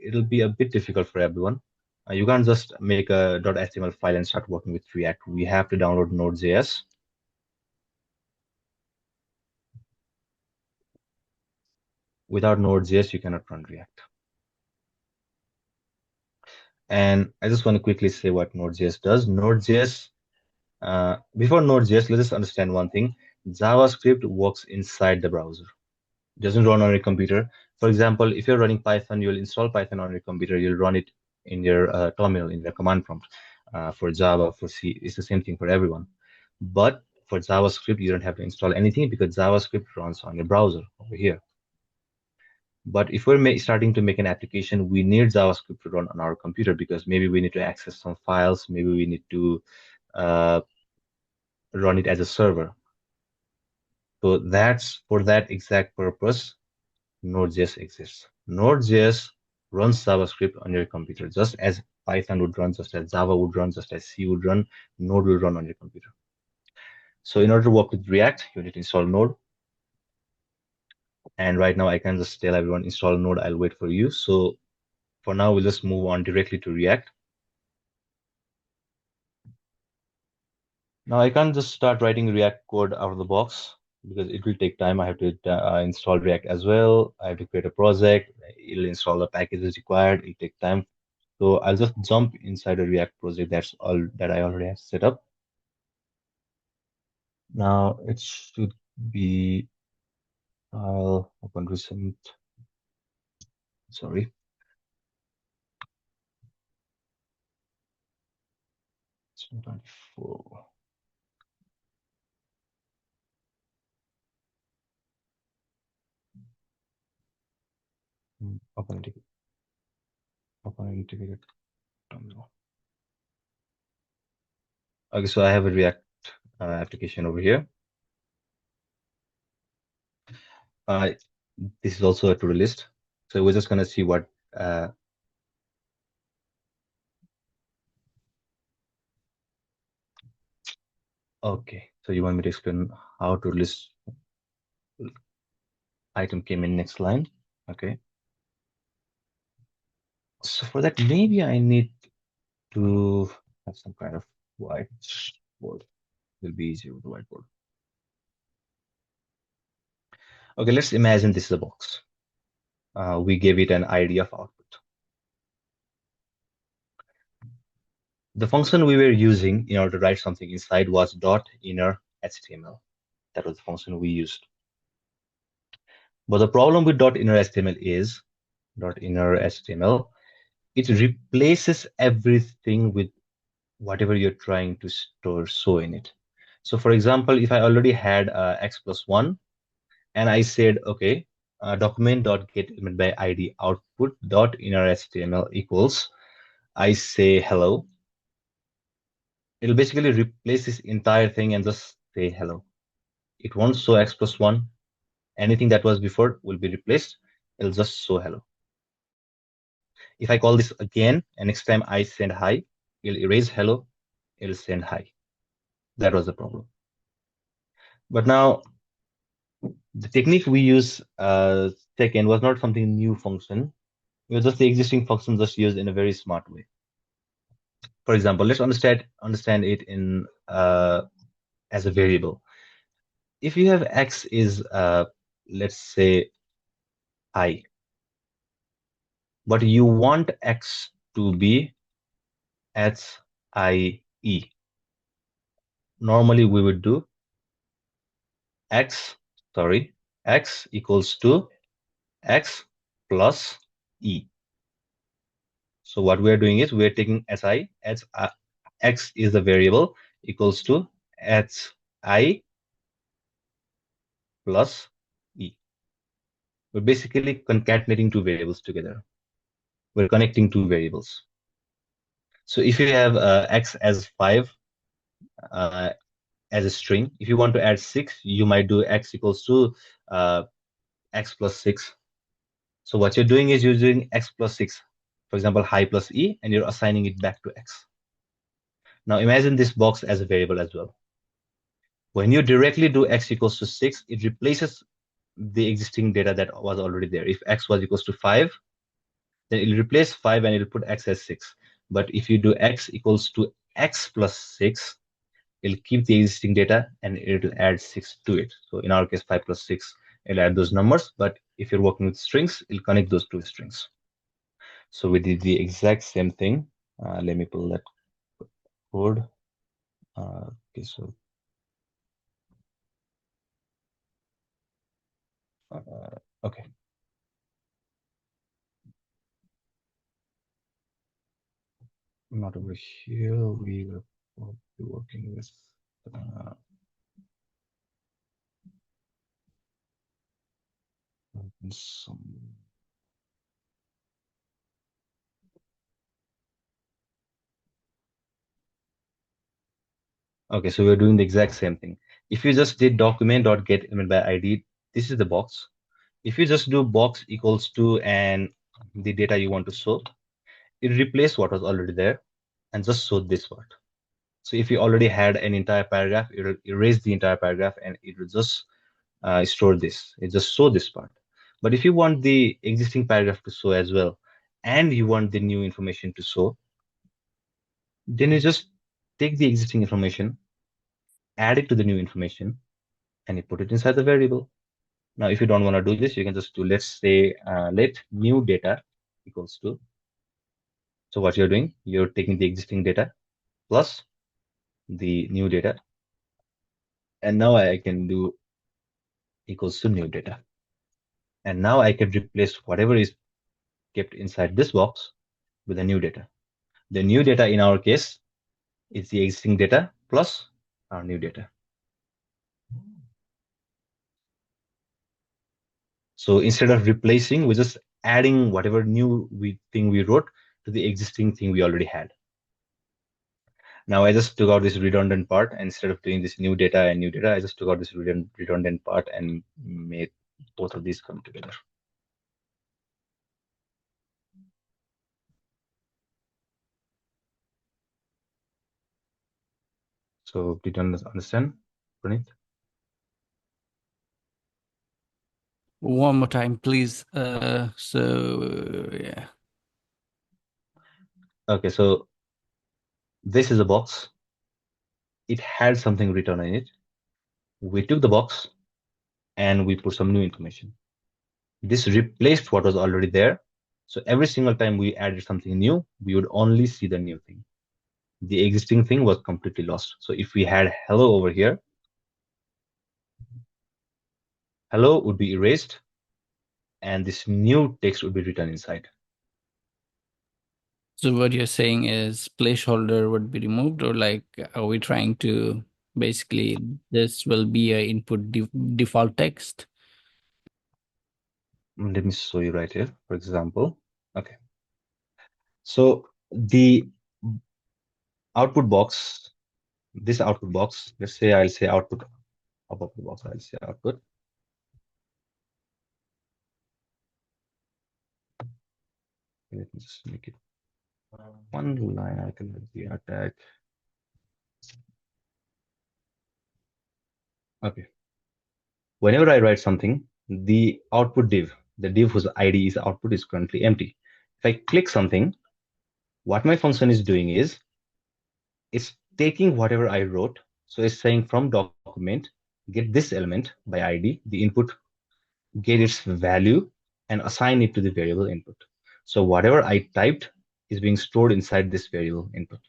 it'll be a bit difficult for everyone. You can't just make a .html file and start working with React. We have to download Node.js. Without Node.js, you cannot run React. And I just want to quickly say what Node.js does. Node.js, before Node.js, let's just understand one thing. JavaScript works inside the browser. It doesn't run on your computer. For example, if you're running Python, you'll install Python on your computer. You'll run it in your terminal, in your command prompt. For Java, for C, it's the same thing for everyone. But for JavaScript, you don't have to install anything because JavaScript runs on your browser over here. But if we're starting to make an application, we need JavaScript to run on our computer because maybe we need to access some files, maybe we need to run it as a server. So that's for that exact purpose, Node.js exists. Node.js runs JavaScript on your computer, just as Python would run, just as Java would run, just as C would run, Node will run on your computer. So in order to work with React, you need to install Node. And right now I can just tell everyone install Node, I'll wait for you. So for now, we'll just move on directly to React. Now I can't just start writing React code out of the box. because it will take time. I have to install React as well. I have to create a project. It'll install the packages required. It'll take time. So I'll just jump inside a React project that's all that I already have set up. Now it should be, I'll open recent, sorry. It's 24. Open integrated terminal. Okay, so I have a React application over here. This is also a to-do list. So we're just gonna see what okay, so you want me to explain how to list item came in next line? Okay. So for that, maybe I need to have some kind of whiteboard. It'll be easier with the whiteboard. Okay, let's imagine this is a box. We gave it an ID of output. The function we were using in order to write something inside was .inner HTML. That was the function we used. But the problem with .inner HTML is .inner HTML, it replaces everything with whatever you're trying to show in it. So for example, if I already had x plus 1 and I said, okay, document.get by ID output dot inner HTML equals, I say hello. It'll basically replace this entire thing and just say hello. It won't show x plus 1. Anything that was before will be replaced. It'll just show hello. If I call this again, and next time I send hi, it'll erase hello, it'll send hi. That was the problem. But now, the technique we use second was not something new function. It was just the existing function just used in a very smart way. For example, let's understand it in as a variable. If you have x is let's say I, but you want x to be HIE. Normally we would do x equals to x plus e. So what we are doing is we are taking si as x is the variable equals to hi plus e. We're basically concatenating two variables together. We're connecting two variables. So if you have x as 5 as a string, if you want to add 6, you might do x equals to x plus 6. So what you're doing is you're doing x plus 6, for example, hi plus e, and you're assigning it back to x. Now imagine this box as a variable as well. When you directly do x equals to 6, it replaces the existing data that was already there. If x was equals to 5, then it'll replace 5 and it'll put x as 6. But if you do x equals to x plus 6, it'll keep the existing data and it'll add 6 to it. So in our case, 5 plus 6, it'll add those numbers. But if you're working with strings, it'll connect those two strings. So we did the exact same thing. Let me pull that code. Okay, so okay. Not over here. We will be working with some. Okay, so we're doing the exact same thing. If you just did document.get element by ID, this is the box. If you just do box equals to and the data you want to show, it replaces what was already there and just show this part. So if you already had an entire paragraph, it will erase the entire paragraph and it will just store this. It just show this part. But if you want the existing paragraph to show as well, and you want the new information to show, then you just take the existing information, add it to the new information, and you put it inside the variable. Now, if you don't want to do this, you can just do, let's say, let new data equals to. So what you're doing, you're taking the existing data plus the new data. And now I can do equals to new data. And now I can replace whatever is kept inside this box with the new data. The new data in our case is the existing data plus our new data. So instead of replacing, we're just adding whatever new thing we wrote to the existing thing we already had. Now I just took out this redundant part, and instead of doing this new data and new data, I just took out this redundant part and made both of these come together. So did you understand, Praneeth? One more time, please. Yeah. Okay, so this is a box. It had something written in it. We took the box and we put some new information. This replaced what was already there. So every single time we added something new, we would only see the new thing. The existing thing was completely lost. So if we had hello over here, hello would be erased and this new text would be written inside. So what you're saying is placeholder would be removed, or like, are we trying to basically this will be a input default text? Let me show you right here, for example. Okay. So the output box, this output box, let's say I'll say output above the box, I'll say output. Let me just make it one line item with the tag. Okay. Whenever I write something, the output div, the div whose ID is output, is currently empty. If I click something, what my function is doing is it's taking whatever I wrote. So it's saying from document, get this element by ID, the input, get its value, and assign it to the variable input. So whatever I typed is being stored inside this variable input.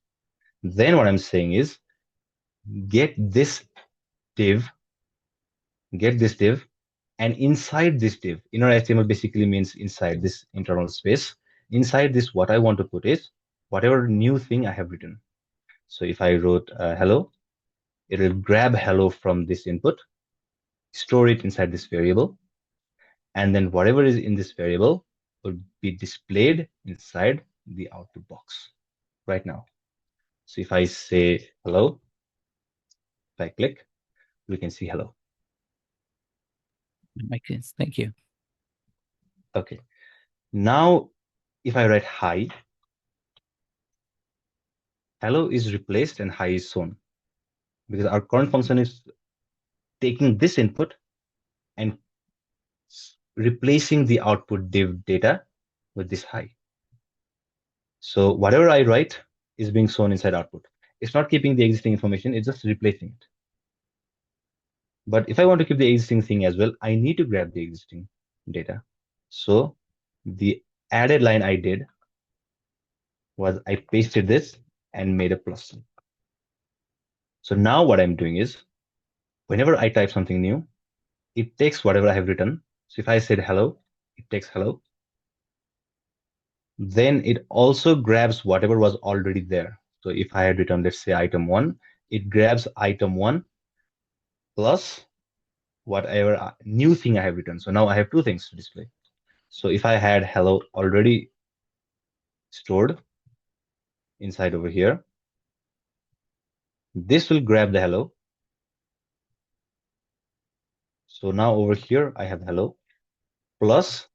Then what I'm saying is get this div, and inside this div, inner HTML basically means inside this internal space. Inside this, what I want to put is whatever new thing I have written. So if I wrote hello, it will grab hello from this input, store it inside this variable, and then whatever is in this variable will be displayed inside the output box right now. So if I say hello, if I click, we can see hello. Makes sense. Thank you. Okay. Now, if I write hi, hello is replaced and hi is shown because our current function is taking this input and replacing the output div data with this hi. So whatever I write is being shown inside output. It's not keeping the existing information, it's just replacing it. But if I want to keep the existing thing as well, I need to grab the existing data. So the added line I did was I pasted this and made a plus sign. So now what I'm doing is whenever I type something new, it takes whatever I have written. So if I said hello, it takes hello. Then it also grabs whatever was already there. So if I had written, let's say item 1, it grabs item 1 plus whatever new thing I have written. So now I have two things to display. So if I had hello already stored inside over here, this will grab the hello. So now over here, I have hello plus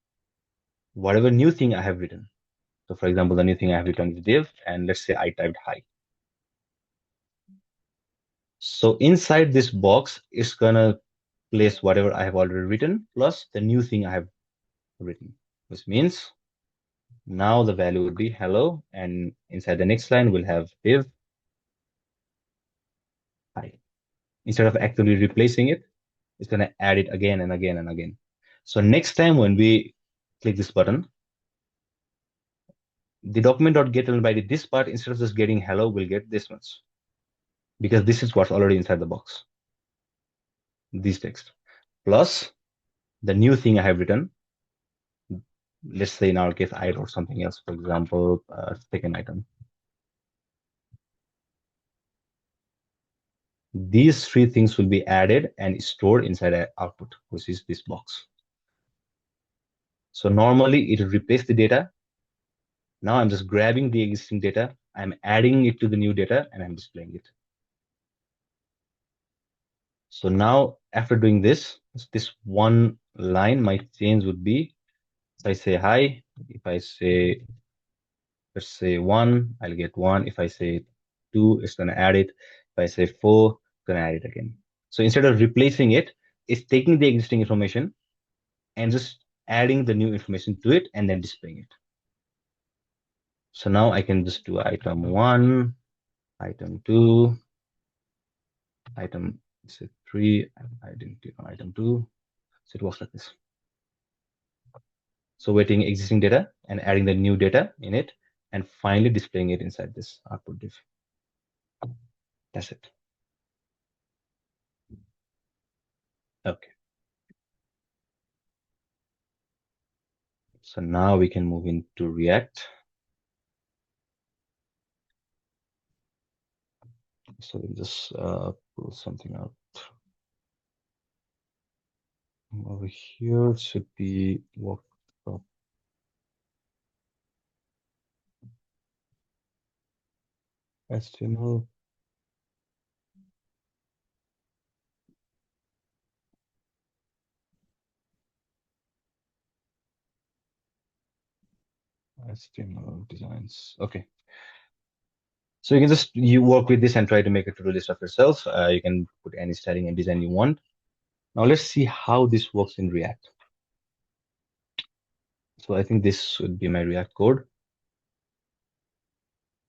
whatever new thing I have written. So for example, the new thing I have written is div, and let's say I typed hi. So inside this box, it's gonna place whatever I have already written plus the new thing I have written, which means now the value would be hello, and inside the next line we'll have div hi. Instead of actually replacing it, it's going to add it again and again and again. So next time when we click this button, the document.getElement by this part, instead of just getting hello, we'll get this much, because this is what's already inside the box, this text, plus the new thing I have written. Let's say in our case, I wrote something else, for example, second item. These three things will be added and stored inside our output, which is this box. So normally it will replace the data. Now I'm just grabbing the existing data, I'm adding it to the new data, and I'm displaying it. So now after doing this one line, my change would be, if I say hi, if I say, let's say 1, I'll get 1. If I say 2, it's going to add it. If I say 4, it's going to add it again. So instead of replacing it, it's taking the existing information and just adding the new information to it and then displaying it. So now I can just do item 1, item 2, item 3, I didn't click on item 2. So it works like this. So we're taking existing data and adding the new data in it, and finally displaying it inside this output div. That's it. Okay. So now we can move into React. So we'll just pull something out. Over here it should be workshop. HTML. HTML designs. Okay. So you can just work with this and try to make a to-do list of yourself. You can put any styling and design you want. Now let's see how this works in React. So I think this should be my React code.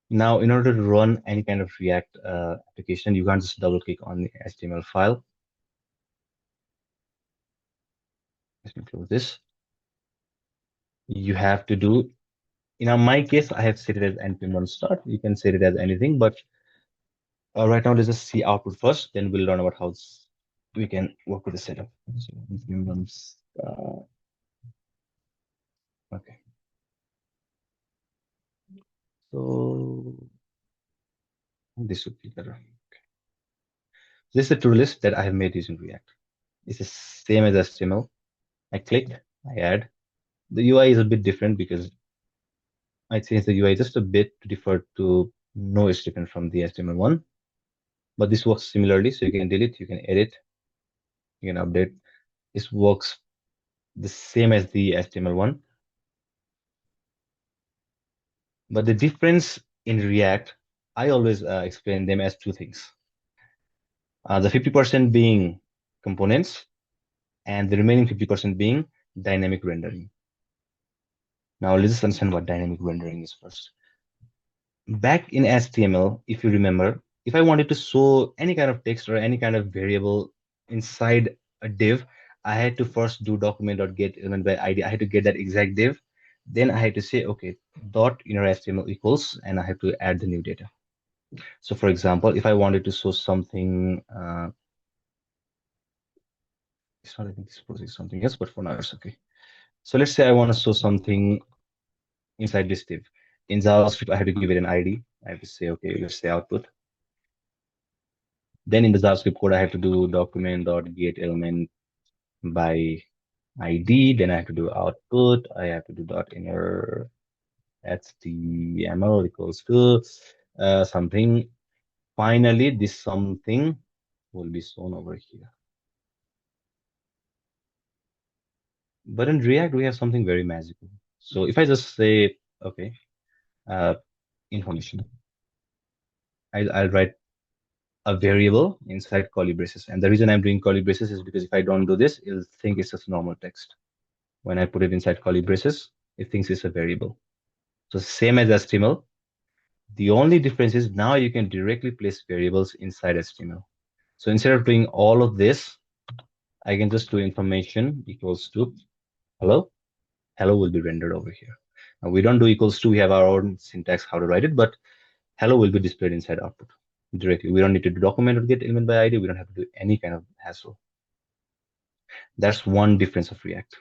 Now, in order to run any kind of React application, you can't just double click on the HTML file. Let me close this. You have to do, in my case, I have set it as npm start. You can set it as anything, but right now let's just see output first. Then we'll learn about how we can work with the setup. So npm start. Okay. So this would be better. Okay. This is the to-do list that I have made using React. It's the same as HTML. I click, I add. The UI is a bit different because I changed the UI just a bit to defer to know it's different from the HTML one. But this works similarly, so you can delete, you can edit, you can update. This works the same as the HTML one. But the difference in React, I always explain them as two things. The 50% being components, and the remaining 50% being dynamic rendering. Now let's just understand what dynamic rendering is first. Back in HTML, if you remember, if I wanted to show any kind of text or any kind of variable inside a div, I had to first do document.getElement by ID. I had to get that exact div. Then I had to say, okay, dot inner HTML equals, and I have to add the new data. So for example, if I wanted to show something, it's not, I think this process is something else, but for now it's okay. So let's say I want to show something inside this div. In JavaScript, I have to give it an ID. I have to say, okay, let's say output. Then in the JavaScript code, I have to do document.getElement by ID. Then I have to do output. I have to do dot inner HTML equals to something. Finally, this something will be shown over here. But in React, we have something very magical. So if I just say, okay, information, I'll write a variable inside curly braces. And the reason I'm doing curly braces is because if I don't do this, it'll think it's just normal text. When I put it inside curly braces, it thinks it's a variable. So same as HTML. The only difference is now you can directly place variables inside HTML. So instead of doing all of this, I can just do information equals to hello. Hello will be rendered over here. Now we don't do equals to, we have our own syntax how to write it, but hello will be displayed inside output directly. We don't need to do document or get element by ID. We don't have to do any kind of hassle. That's one difference of React.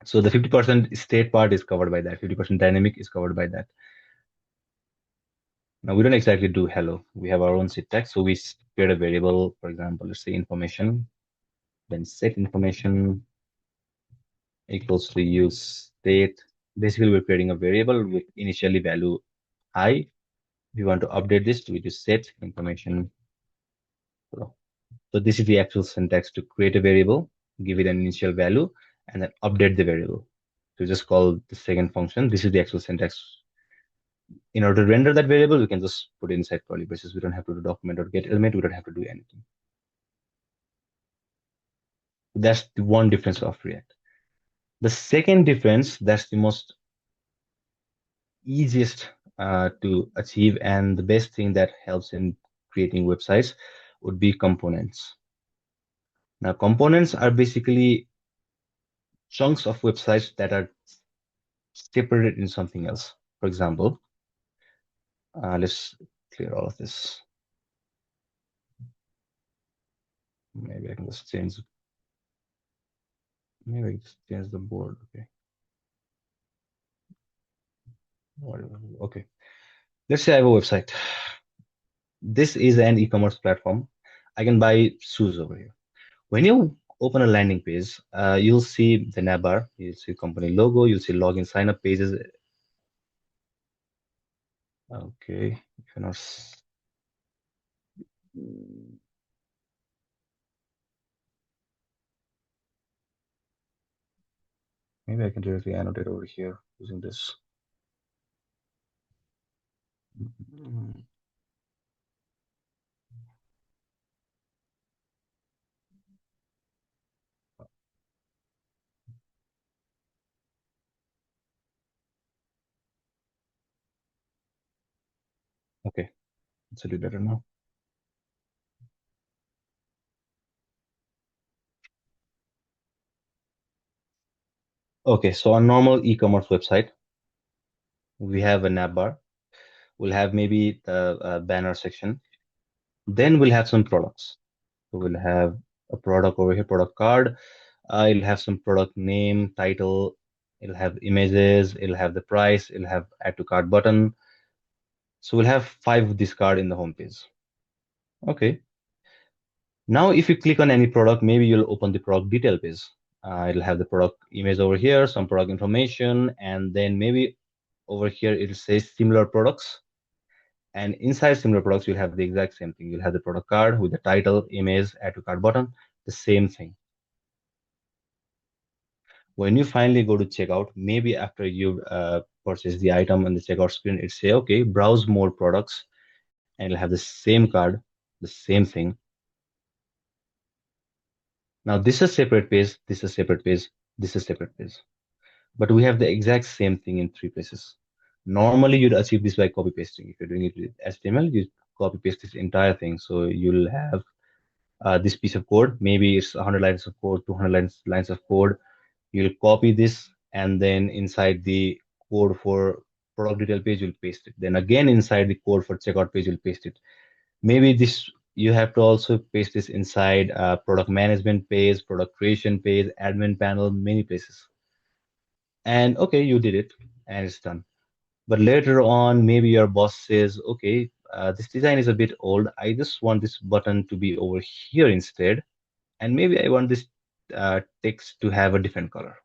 So the 50% state part is covered by that. 50% dynamic is covered by that. Now we don't exactly do hello. We have our own syntax. So we create a variable, for example, let's say information, then set information equals to use state. Basically, we're creating a variable with initially value I. We want to update this, we just set information. So this is the actual syntax to create a variable, give it an initial value, and then update the variable. So just call the second function. This is the actual syntax. In order to render that variable, we can just put it inside curly braces. We don't have to do document or get element. We don't have to do anything. That's the one difference of React. The second difference, that's the most easiest to achieve and the best thing that helps in creating websites would be components. Now, components are basically chunks of websites that are separated in something else. For example, let's clear all of this. Maybe I can just change. Maybe I can just change the board. Okay. Whatever. Okay. Let's say I have a website. This is an e-commerce platform. I can buy shoes over here. When you open a landing page, you'll see the navbar, you'll see company logo, you'll see login sign up pages. Okay, if you're not maybe I can directly annotate over here using this. Okay, it's a little better now. Okay, so on normal e-commerce website, we have a navbar. We'll have maybe the banner section. Then we'll have some products. So we'll have a product over here, product card. It'll have some product name, title. It'll have images. It'll have the price. It'll have add to cart button. So we'll have 5 of this card in the home page. Okay. Now, if you click on any product, maybe you'll open the product detail page. It'll have the product image over here, some product information, and then maybe over here it'll say similar products. And inside similar products, you'll have the exact same thing. You'll have the product card with the title, image, add to cart button, the same thing. When you finally go to checkout, maybe after you purchase the item on the checkout screen, it say, okay, browse more products, and it'll have the same card, the same thing. Now this is a separate page, this is a separate page, this is a separate page. But we have the exact same thing in 3 places. Normally you'd achieve this by copy pasting. If you're doing it with HTML, you copy paste this entire thing. So you'll have this piece of code, maybe it's 100 lines of code, 200 lines of code. You'll copy this, and then inside the code for product detail page, you'll paste it. Then again, inside the code for checkout page, you'll paste it. Maybe this, you have to also paste this inside product management page, product creation page, admin panel, many places. And okay, you did it and it's done. But later on, maybe your boss says, okay, this design is a bit old. I just want this button to be over here instead. And maybe I want this text to have a different color.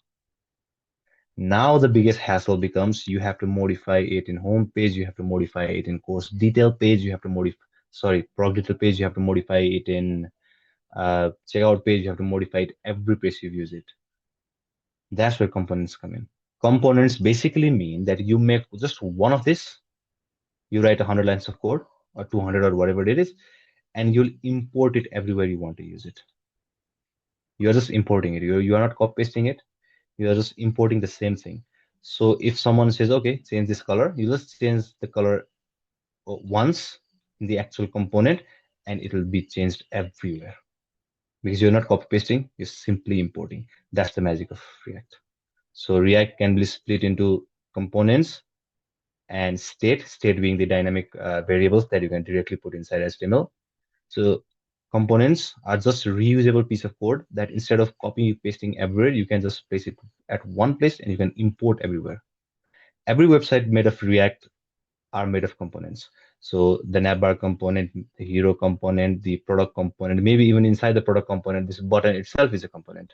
Now the biggest hassle becomes you have to modify it in home page, you have to modify it in course detail page, you have to modify, sorry, product detail page, you have to modify it in checkout page, you have to modify it every place you use it. That's where components come in. Components basically mean that you make just one of this, you write 100 lines of code or 200 or whatever it is, and you'll import it everywhere you want to use it. You're just importing it. You are not copy pasting it. You are just importing the same thing. So if someone says, okay, change this color, you just change the color once in the actual component and it will be changed everywhere. because you're not copy pasting, you're simply importing. That's the magic of React. So React can be split into components and state being the dynamic variables that you can directly put inside HTML. So components are just a reusable piece of code that instead of copy pasting everywhere, you can just place it at one place and you can import everywhere. Every website made of React are made of components. So the navbar component, the hero component, the product component, maybe even inside the product component, this button itself is a component,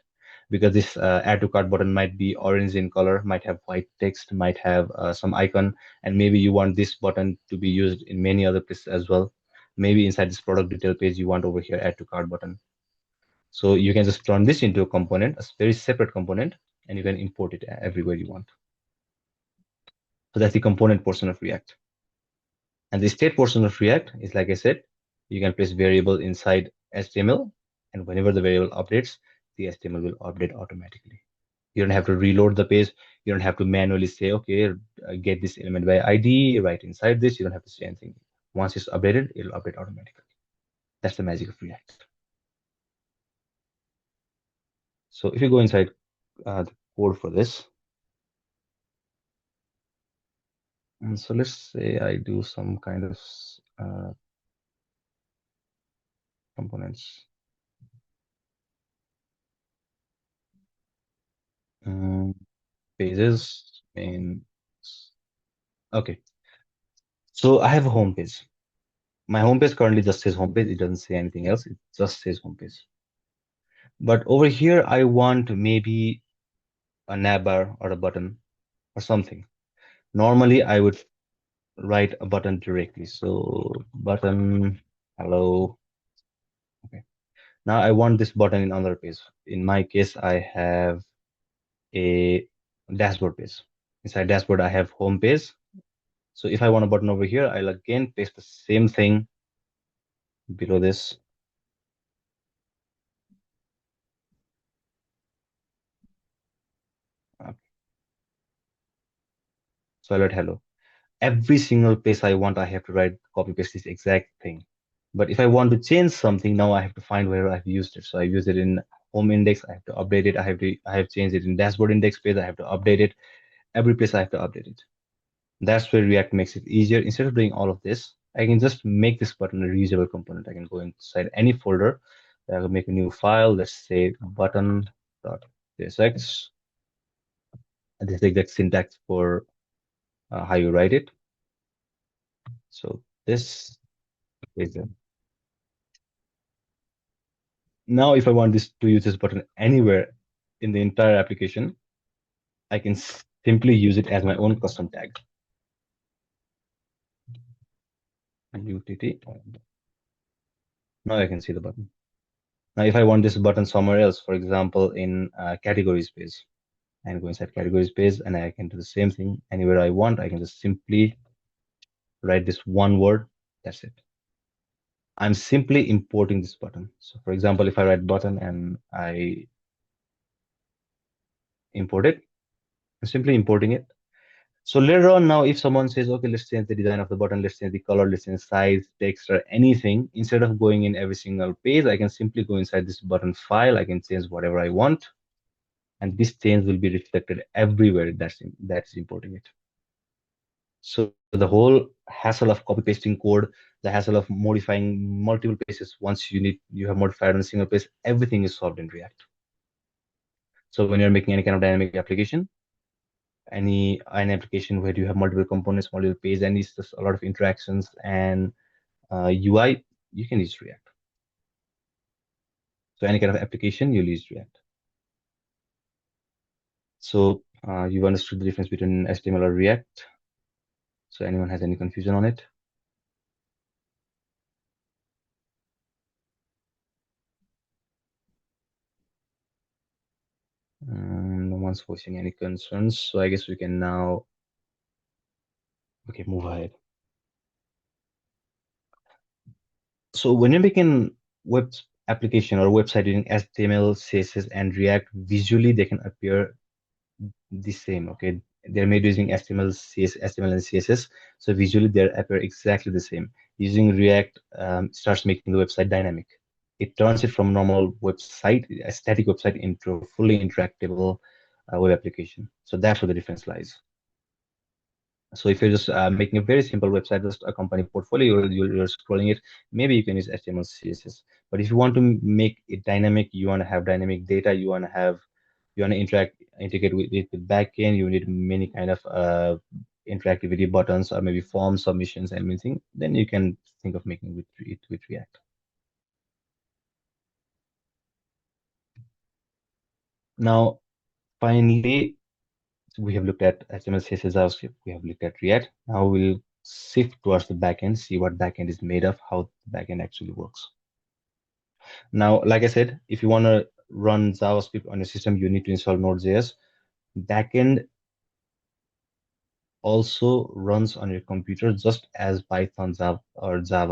because this add to cart button might be orange in color, might have white text, might have some icon, and maybe you want this button to be used in many other places as well. Maybe inside this product detail page, you want over here add to cart button. So you can just turn this into a component, a very separate component, and you can import it everywhere you want. So that's the component portion of React. And the state portion of React is, like I said, you can place variable inside HTML, and whenever the variable updates, the HTML will update automatically. You don't have to reload the page. You don't have to manually say, okay, get this element by ID, right inside this. You don't have to say anything. Once it's updated, it'll update automatically. That's the magic of React. So if you go inside the code for this, and so let's say I do some kind of components. Pages, main. Okay. So I have a home page. My home page currently just says home page. It doesn't say anything else. It just says home page. But over here, I want maybe a navbar or a button or something. Normally, I would write a button directly. So button, hello. Okay. Now I want this button in another page. In my case, I have a dashboard page. Inside dashboard, I have home page. So if I want a button over here, I'll again paste the same thing below this. Okay. So I'll write hello. Every single place I want, I have to write copy paste this exact thing. But if I want to change something, now I have to find where I've used it. So I use it in home index, I have to update it. I have changed it in dashboard index page, I have to update it. Every place I have to update it. That's where React makes it easier. Instead of doing all of this, I can just make this button a reusable component. I can go inside any folder. I will make a new file. Let's say button.jsx. And this is the exact syntax for how you write it. So this is it. Now, if I want this to use this button anywhere in the entire application, I can simply use it as my own custom tag. UTT. Now I can see the button. Now, if I want this button somewhere else, for example, in categories page, I can go inside categories page and I can do the same thing anywhere I want. I can just simply write this one word. That's it. I'm simply importing this button. So for example, if I write button and I import it, I'm simply importing it. So later on now, if someone says, okay, let's change the design of the button, let's change the color, let's change size, text, or anything, instead of going in every single page, I can simply go inside this button file. I can change whatever I want. And this change will be reflected everywhere that's importing it. So the whole hassle of copy pasting code, the hassle of modifying multiple pages, once you have modified on a single page, everything is solved in React. So when you're making any kind of dynamic application, an application where you have multiple components, multiple pages, and it's just a lot of interactions and UI, you can use React. So any kind of application, you'll use React. So you've understood the difference between HTML or React. So anyone has any confusion on it? No one's voicing any concerns. So I guess we can now, okay, move ahead. So when you're making web application or website using HTML, CSS, and React, visually they can appear the same. Okay, they're made using HTML, HTML and CSS, so visually they appear exactly the same. Using React starts making the website dynamic. it turns it from normal website, a static website, into a fully interactable web application. So that's where the difference lies. So if you're just making a very simple website, just a company portfolio, you're scrolling it, maybe you can use HTML, CSS. But if you want to make it dynamic, you want to have dynamic data, you want to integrate with it with backend, you need many kind of interactivity buttons or maybe form submissions and anything, then you can think of making it with React. Now, finally, we have looked at HTML, CSS, JavaScript. We have looked at React. Now we'll shift towards the backend, see what backend is made of, how the backend actually works. Now, like I said, if you want to run JavaScript on your system, you need to install Node.js. Backend also runs on your computer just as Python, Java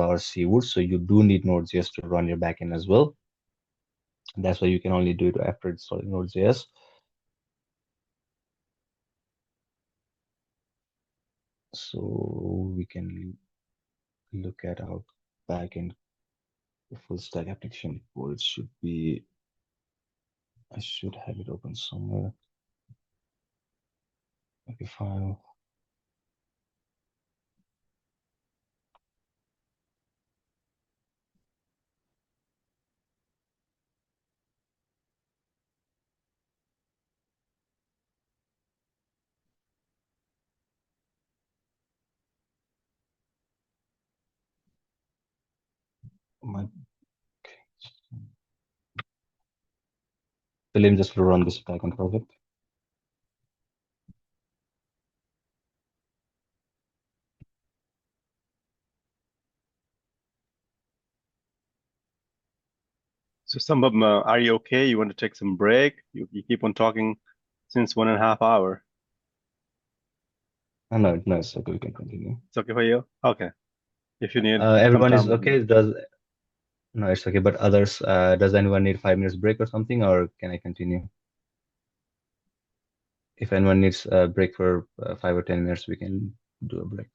or C would. So you do need Node.js to run your backend as well. That's why you can only do it after installing Node.js. So we can look at our backend full stack application code. It should be, I should have it open somewhere. Okay, file. My, so let me just run this backend project. So some of them, are you okay? You want to take some break? You keep on talking since 1.5 hours. Oh, no, no, it's okay. We can continue. It's okay for you? Okay. If you need some Everyone is time. okay. No, it's okay. But others, does anyone need 5 minutes break or something, or can I continue? If anyone needs a break for 5 or 10 minutes, we can do a break.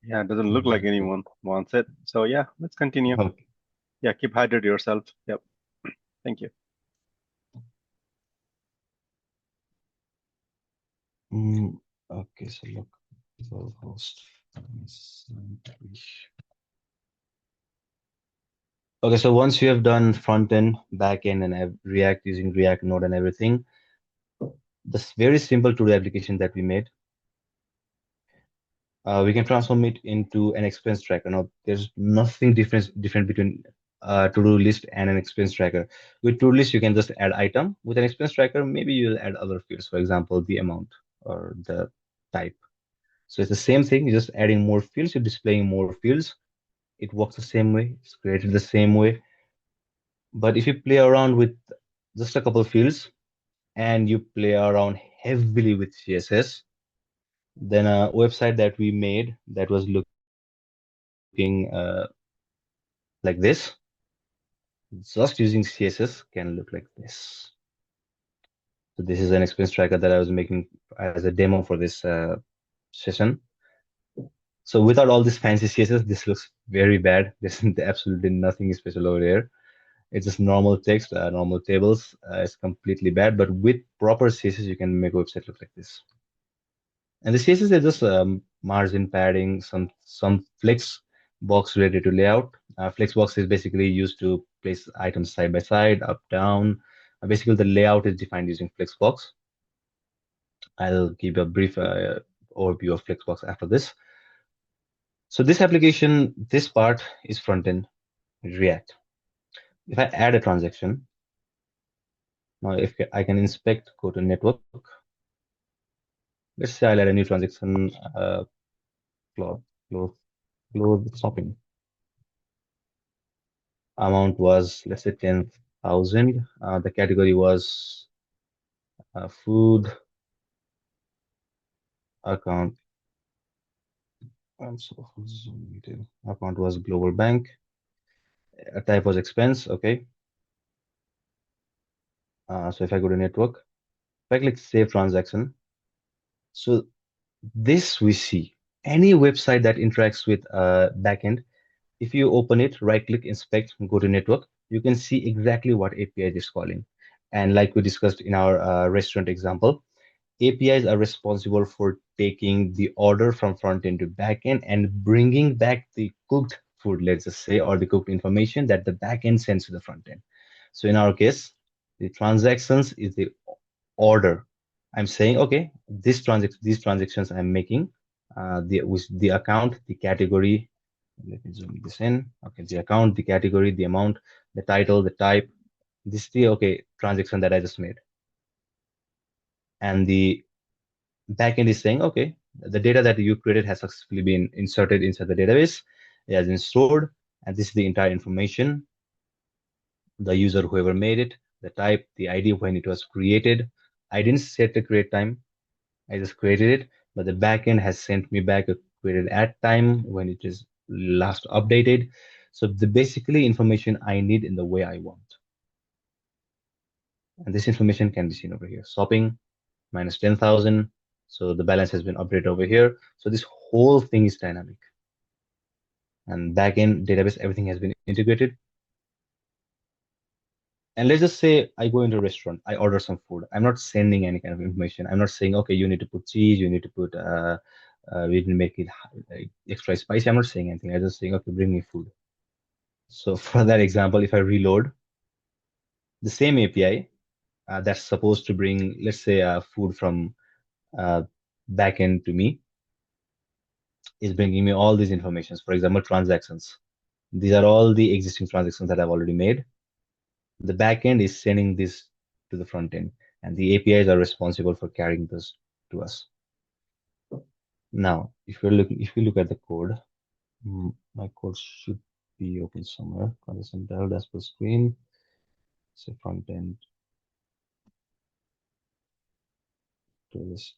Yeah, it doesn't look like anyone wants it. So yeah, let's continue. Okay. Yeah, keep hydrated yourself. Yep. Thank you. Okay, so look, the host. Okay, so once you have done front end, back end, and have React using React Node and everything, this very simple to-do application that we made, we can transform it into an expense tracker. Now, there's nothing different between to-do list and an expense tracker. With to-do list, you can just add item. With an expense tracker, maybe you'll add other fields, for example, the amount or the type. So it's the same thing, you're just adding more fields, you're displaying more fields. It works the same way, it's created the same way. But if you play around with just a couple of fields and you play around heavily with CSS, then a website that we made that was looking like this, just using CSS can look like this. So this is an expense tracker that I was making as a demo for this session. So without all this fancy CSS, this looks very bad. There's absolutely nothing special over here. It's just normal text, normal tables. It's completely bad, but with proper CSS, you can make a website look like this. And the CSS is just margin padding, some flex box related to layout. Flex box is basically used to place items side by side, up, down. Basically, the layout is defined using flex box. I'll give a brief overview of Flexbox after this. So this application, this part is front end React. If I add a transaction, now if I can inspect, go to network. Let's say I'll add a new transaction, close, close shopping. Amount was, let's say 10,000. The category was food, account. So account was global bank. Type was expense. Okay. So if I go to network, if I click save transaction, so this we see any website that interacts with backend If you open it, right click, inspect, go to network, you can see exactly what API it is calling. And like we discussed in our restaurant example, APIs are responsible for taking the order from front end to back end and bringing back the cooked food, let's just say, or the cooked information that the back end sends to the front end. So in our case, the transactions is the order. I'm saying, okay, these transactions I'm making, with the account, the category. Let me zoom this in. Okay, the account, the category, the amount, the title, the type. This is the okay transaction that I just made, and the backend is saying, okay, the data that you created has successfully been inserted inside the database. It has been stored, and this is the entire information, the user, whoever made it, the type, the ID, when it was created. I didn't set the create time. I just created it, but the backend has sent me back a created at time when it is last updated. So the basically information I need in the way I want. And this information can be seen over here. Shopping minus 10,000. So the balance has been updated over here. So this whole thing is dynamic. And backend database, everything has been integrated. And let's just say I go into a restaurant, I order some food. I'm not sending any kind of information. I'm not saying, okay, you need to put cheese, you need to put, we didn't make it extra spicy. I'm not saying anything. I'm just saying, okay, bring me food. So for that example, if I reload the same API that's supposed to bring, let's say, food from backend to me, is bringing me all these informations. For example, transactions. These are all the existing transactions that I've already made. The backend is sending this to the front end, and the APIs are responsible for carrying this to us. Now, if we look at the code, my code should be open somewhere. Constant dial dashboard screen. So front end to this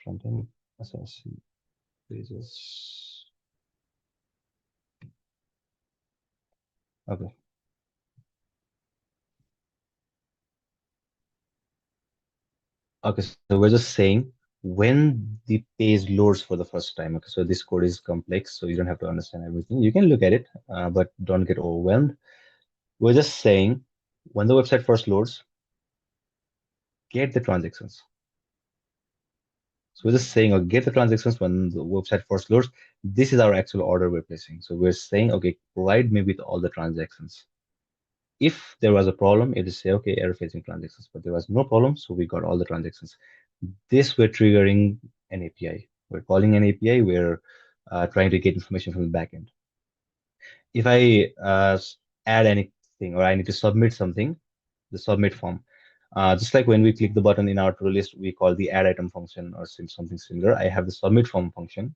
front end SRC pages. Okay. Okay, so we're just saying when the page loads for the first time. Okay, so this code is complex, so you don't have to understand everything. You can look at it, but don't get overwhelmed. We're just saying when the website first loads, get the transactions. So we're just saying, okay, get the transactions when the website first loads. This is our actual order we're placing. So we're saying, okay, provide me with all the transactions. If there was a problem, it is say, okay, error facing transactions, but there was no problem, so we got all the transactions. This we're triggering an API. We're calling an API. We're trying to get information from the backend. If I add anything or I need to submit something, the submit form. Just like when we click the button in our to-do list, we call the add item function or something similar. I have the submit form function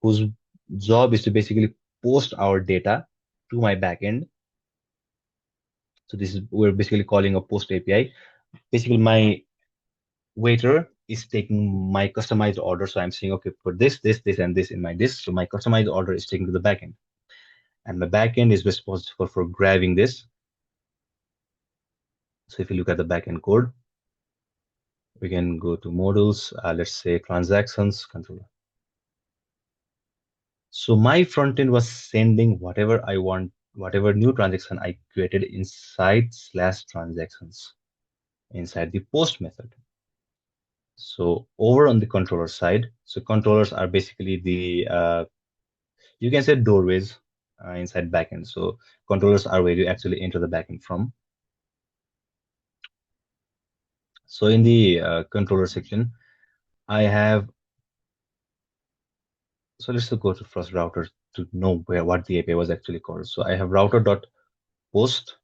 whose job is to basically post our data to my backend. So this is, we're basically calling a post API. Basically, my waiter is taking my customized order. So I'm saying, okay, put this, and this in my disk. So my customized order is taken to the backend. And the backend is responsible for grabbing this. So if you look at the backend code, we can go to modules, let's say transactions controller. So my front end was sending whatever I want, whatever new transaction I created inside /transactions inside the post method. So over on the controller side, so controllers are basically the, you can say doorways inside backend. So controllers are where you actually enter the backend from. So in the controller section, I have, so let's go to first router to know what the API was actually called. So I have router.post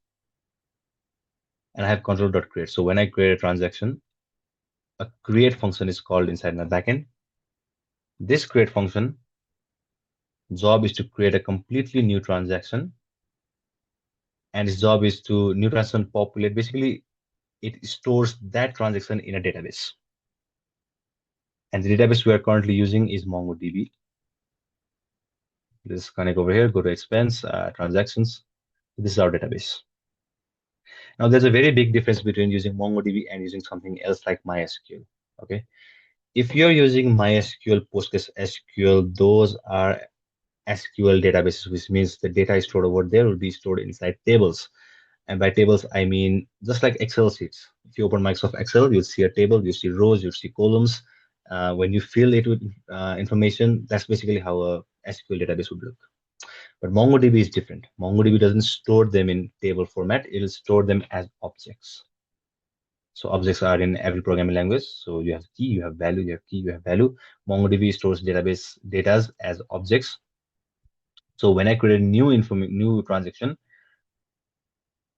and I have controller.create. So when I create a transaction, a create function is called inside my backend. This create function job is to create a completely new transaction, and its job is to new transaction populate. Basically, it stores that transaction in a database. And the database we are currently using is MongoDB. Let's connect over here, go to expense, transactions. This is our database. Now, there's a very big difference between using MongoDB and using something else like MySQL. Okay, if you're using MySQL, PostgreSQL, those are SQL databases, which means the data stored over there will be stored inside tables. And by tables, I mean just like Excel sheets. If you open Microsoft Excel, you'll see a table, you see rows, you see columns. When you fill it with information, that's basically how a SQL database would look. But MongoDB is different. MongoDB doesn't store them in table format. It will store them as objects. So objects are in every programming language. So you have key, you have value, you have key, you have value. MongoDB stores database data as objects. So when I create a new transaction,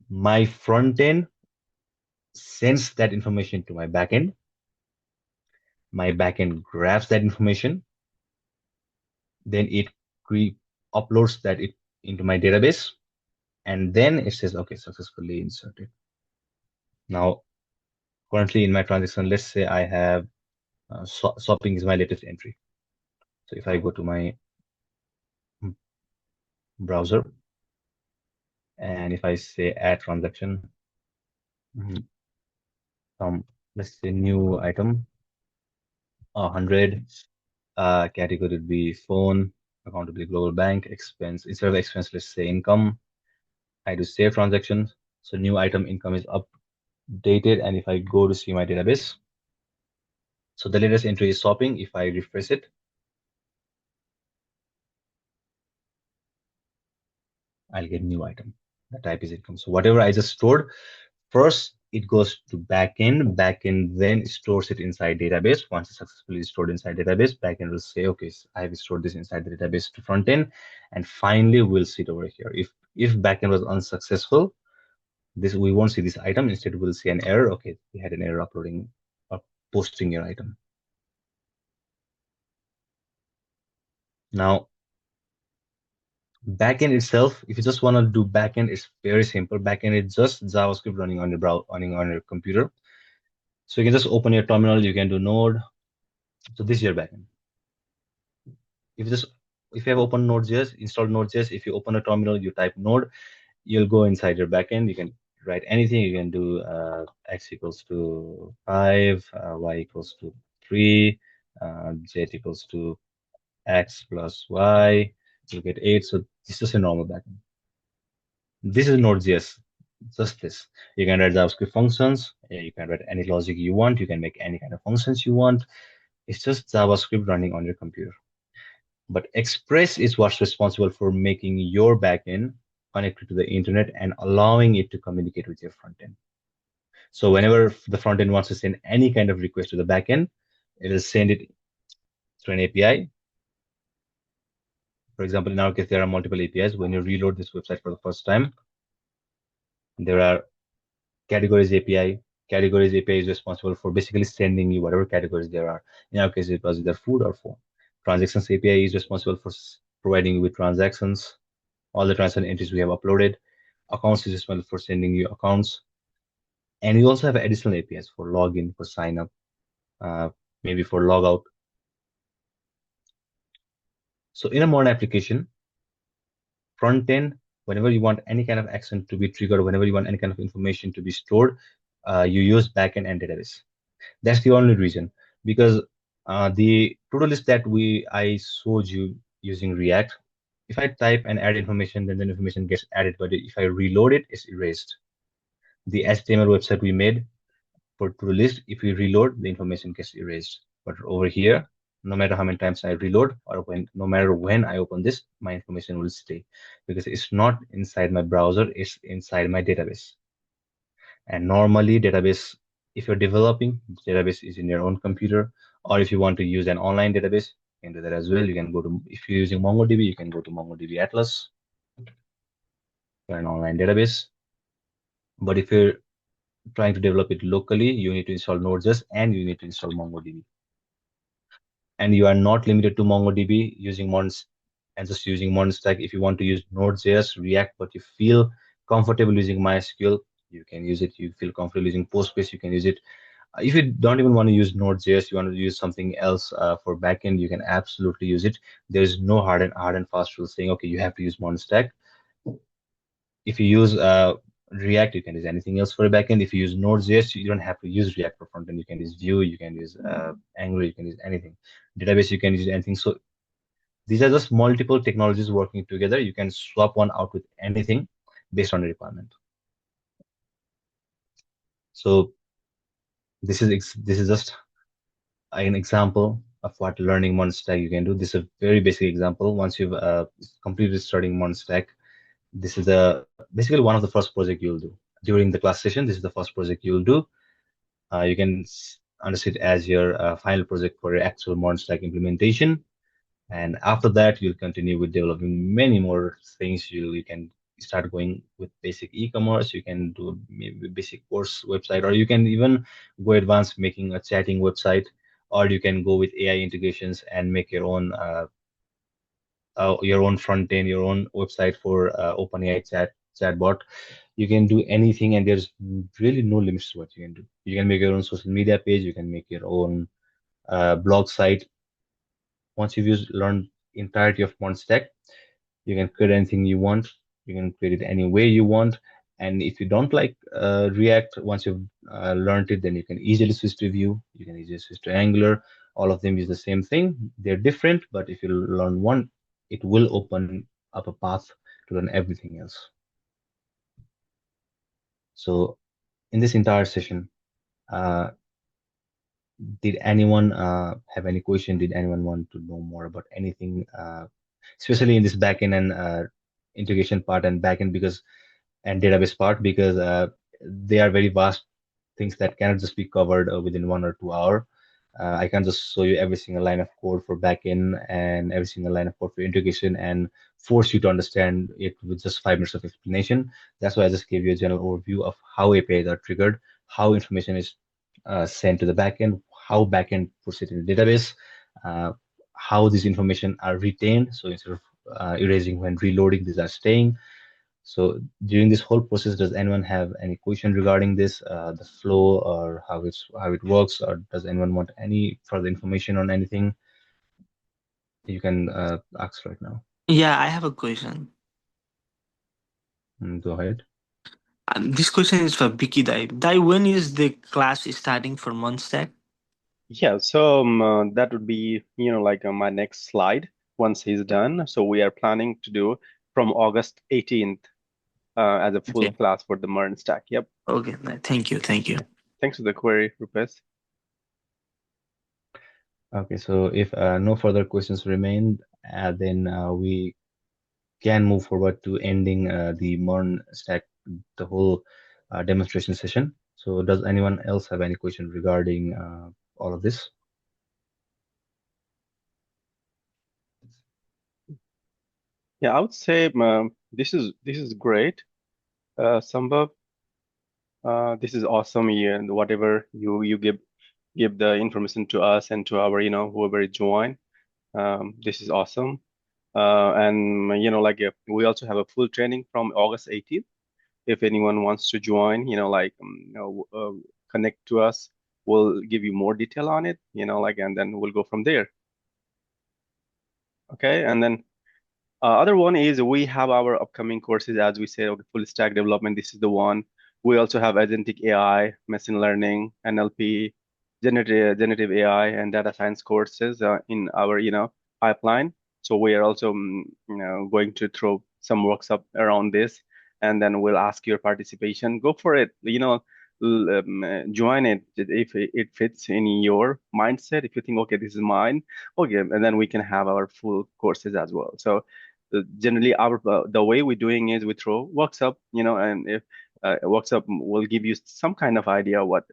my front end sends that information to my backend. My backend grabs that information, then it uploads that into my database, and then it says, okay, successfully inserted. Now, currently in my transaction, let's say I have shopping is my latest entry. So if I go to my browser, and if I say add transaction, let's say new item, 100, category would be phone, account would be global bank, expense, instead of expense, let's say income. I do save transactions. So new item income is updated. And if I go to see my database, so the latest entry is shopping. If I refresh it, I'll get new item. The type is income. So whatever I just stored, first it goes to backend then stores it inside database. Once it's successfully stored inside database, backend will say, okay, I have stored this inside the database to front end, and finally we'll see it over here. If backend was unsuccessful, we won't see this item. Instead, we'll see an error. Okay, we had an error uploading or posting your item. Now, backend itself, if you just want to do backend, it's very simple. Backend is just JavaScript running on your browser, running on your computer. So you can just open your terminal. You can do Node. So this is your backend. If you have open Node.js, installed Node.js, if you open a terminal, you type Node, you'll go inside your backend. You can write anything. You can do x equals to 5, y equals to 3, z equals to x plus y, you get 8. So this is a normal backend. This is Node.js, just this. You can write JavaScript functions. You can write any logic you want. You can make any kind of functions you want. It's just JavaScript running on your computer. But Express is what's responsible for making your backend connected to the internet and allowing it to communicate with your front end. So whenever the front end wants to send any kind of request to the backend, it will send it through an API. For example, in our case, there are multiple APIs. When you reload this website for the first time, there are categories API. Categories API is responsible for basically sending you whatever categories there are. In our case, it was either food or phone. Transactions API is responsible for providing you with transactions, all the transaction entries we have uploaded. Accounts is responsible for sending you accounts. And you also have additional APIs for login, for sign up, maybe for logout. So in a MERN application, front end, whenever you want any kind of action to be triggered, whenever you want any kind of information to be stored, you use backend and database. That's the only reason, because the to-do list that I showed you using React, if I type and add information, then the information gets added, but if I reload it, it's erased. The HTML website we made for to-do list, if we reload, the information gets erased. But over here, no matter how many times I reload or no matter when I open this, my information will stay because it's not inside my browser, it's inside my database. And normally database, if you're developing, database is in your own computer, or if you want to use an online database, you can do that as well. You can go to, if you're using MongoDB, you can go to MongoDB Atlas for an online database. But if you're trying to develop it locally, you need to install Node.js and you need to install MongoDB. And you are not limited to MongoDB using MERN and just using MERN Stack. If you want to use Node.js, React, but you feel comfortable using MySQL, you can use it. You feel comfortable using Postgres, you can use it. If you don't even want to use Node.js, you want to use something else for backend, you can absolutely use it. There's no hard and fast rule saying, okay, you have to use MERN Stack. If you use React, you can use anything else for a backend. If you use Node.js, you don't have to use React for frontend. You can use Vue, you can use Angular, you can use anything. Database, you can use anything. So These are just multiple technologies working together. You can swap one out with anything based on the requirement. So this is just an example of what learning MERN Stack you can do. This is a very basic example. Once you've completed studying MERN Stack, this is basically one of the first project you'll do during the class session. This is the first project you'll do. You can understand it as your final project for your actual MERN Stack implementation. And after that, you'll continue with developing many more things. You can start going with basic e-commerce. You can do maybe basic course website, or you can even go advanced making a chatting website, or you can go with AI integrations and make your own front end, your own website for OpenAI chatbot. You can do anything, and there's really no limits to what you can do. You can make your own social media page. You can make your own blog site. Once you've learned entirety of one stack, you can create anything you want. You can create it any way you want. And if you don't like React, once you've learned it, then you can easily switch to Vue. You can easily switch to Angular. All of them is the same thing. They're different, but if you learn one, it will open up a path to learn everything else. So in this entire session, uh, did anyone have any question? Did anyone want to know more about anything, especially in this backend and integration part and backend and database part, because they are very vast things that cannot just be covered within 1 or 2 hours. I can just show you every single line of code for backend and every single line of code for integration and force you to understand it with just 5 minutes of explanation. That's why I just gave you a general overview of how APIs are triggered, how information is sent to the backend, how backend puts it in the database, uh, how these information are retained. So instead of erasing when reloading, these are staying. So during this whole process, does anyone have any question regarding this, the flow or how it works, or does anyone want any further information on anything? You can ask right now. Yeah, I have a question. Go ahead. This question is for Vicky Dai. Dai, when is the class starting for Monstack? Yeah, so that would be, like my next slide once he's done. So we are planning to do from August 18th as a full Okay. class for the MERN stack. Yep. Okay. Thank you. Thank you. Thanks for the query, Rupesh. Okay, so if no further questions remain, then we can move forward to ending the MERN stack, the whole demonstration session. So does anyone else have any question regarding all of this? Yeah, I would say this is great, Sambhav. This is awesome. Yeah, and whatever you give the information to us and to our whoever join. This is awesome. And we also have a full training from August 18th. If anyone wants to join, connect to us. We'll give you more detail on it. And then we'll go from there. Okay, and then other one is we have our upcoming courses, as we said, okay, full stack development. This is the one. We also have agentic AI, machine learning, NLP, generative AI, and data science courses in our pipeline. So we are also going to throw some workshop around this, and then we'll ask your participation. Go for it. Join it if it fits in your mindset. If you think, okay, this is mine, okay, and then we can have our full courses as well. So generally our the way we're doing is we throw workshop, and if workshop will give you some kind of idea what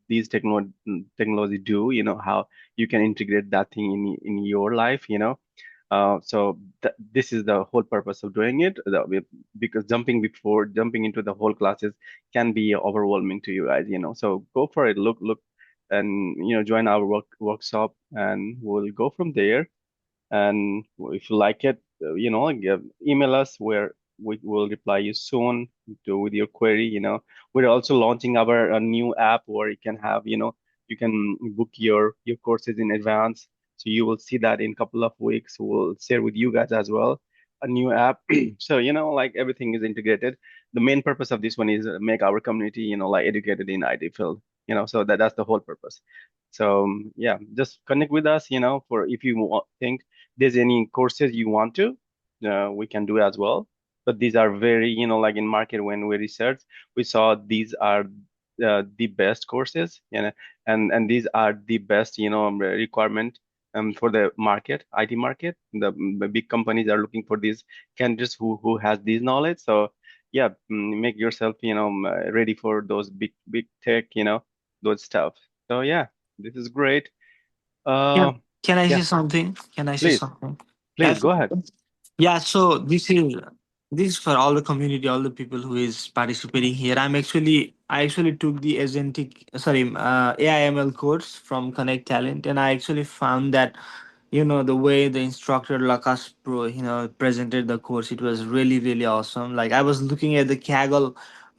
these technology do, how you can integrate that thing in your life, so this is the whole purpose of doing it, because jumping into the whole classes can be overwhelming to you guys, so go for it, look and join our workshop, and we'll go from there. And if you like it, email us where we will reply you soon with your query. We're also launching our a new app where you can have, you can book your courses in advance. So you will see that in a couple of weeks. We'll share with you guys as well a new app. So, everything is integrated. The main purpose of this one is make our community, educated in IT field. So that's the whole purpose. So yeah, just connect with us, for if you think there's any courses you want to, we can do as well. But these are very, like in market when we research, we saw these are the best courses, and these are the best, requirement for the market, IT market. The big companies are looking for these candidates who has this knowledge. So yeah, make yourself, ready for those big tech, those stuff. So yeah, this is great. Yeah. Uh, Can I yeah, say something? Can I say please, something? please Yes. go ahead. Yeah, so this is for all the community, all the people who is participating here. I actually took the AIML course from Connect Talent, and I actually found that the way the instructor Lakas Pro presented the course, it was really awesome. Like I was looking at the Kaggle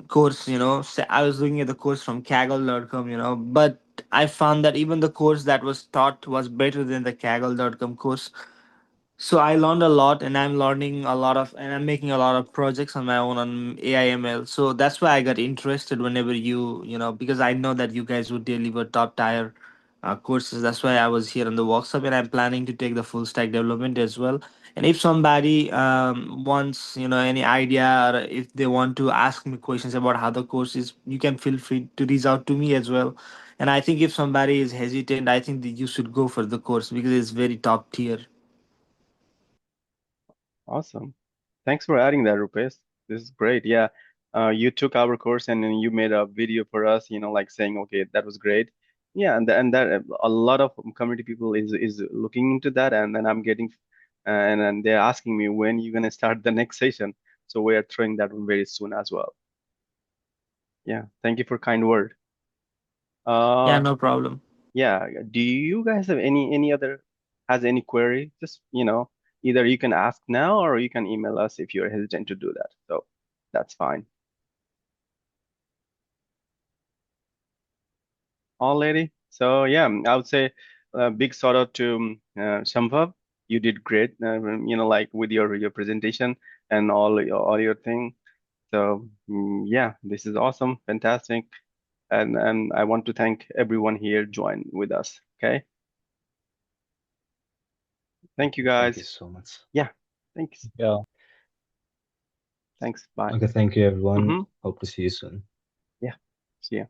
course, I was looking at the course from Kaggle.com, but I found that even the course that was taught was better than the Kaggle.com course. So I learned a lot, and I'm learning a lot of, and I'm making a lot of projects on my own on AIML. So that's why I got interested whenever because I know that you guys would deliver top tier courses. That's why I was here on the workshop, and I'm planning to take the full stack development as well. And if somebody wants, any idea, or if they want to ask me questions about how the course is, you can feel free to reach out to me as well. And I think if somebody is hesitant, I think that you should go for the course because it's very top tier. Awesome. Thanks for adding that, Rupesh. This is great. Yeah. You took our course and then you made a video for us, like saying, okay, that was great. Yeah, and that a lot of community people is looking into that, and then I'm getting, and then they're asking me when you're gonna start the next session. So we are throwing that one very soon as well. Yeah. Thank you for kind word. Yeah, Uh, no problem. yeah. Do you guys have any other has any query? Just, either you can ask now or you can email us if you're hesitant to do that. So that's fine. Alrighty. So yeah, I would say a big shout out to Shambhav. You did great, like with your presentation and all your thing. So yeah, this is awesome, fantastic, and I want to thank everyone here join with us. Okay, thank you Thank you guys. so much. Yeah, thanks, Yeah. thanks. Bye. Okay, thank you everyone. Mm-hmm. Hope to see you soon. Yeah, see ya.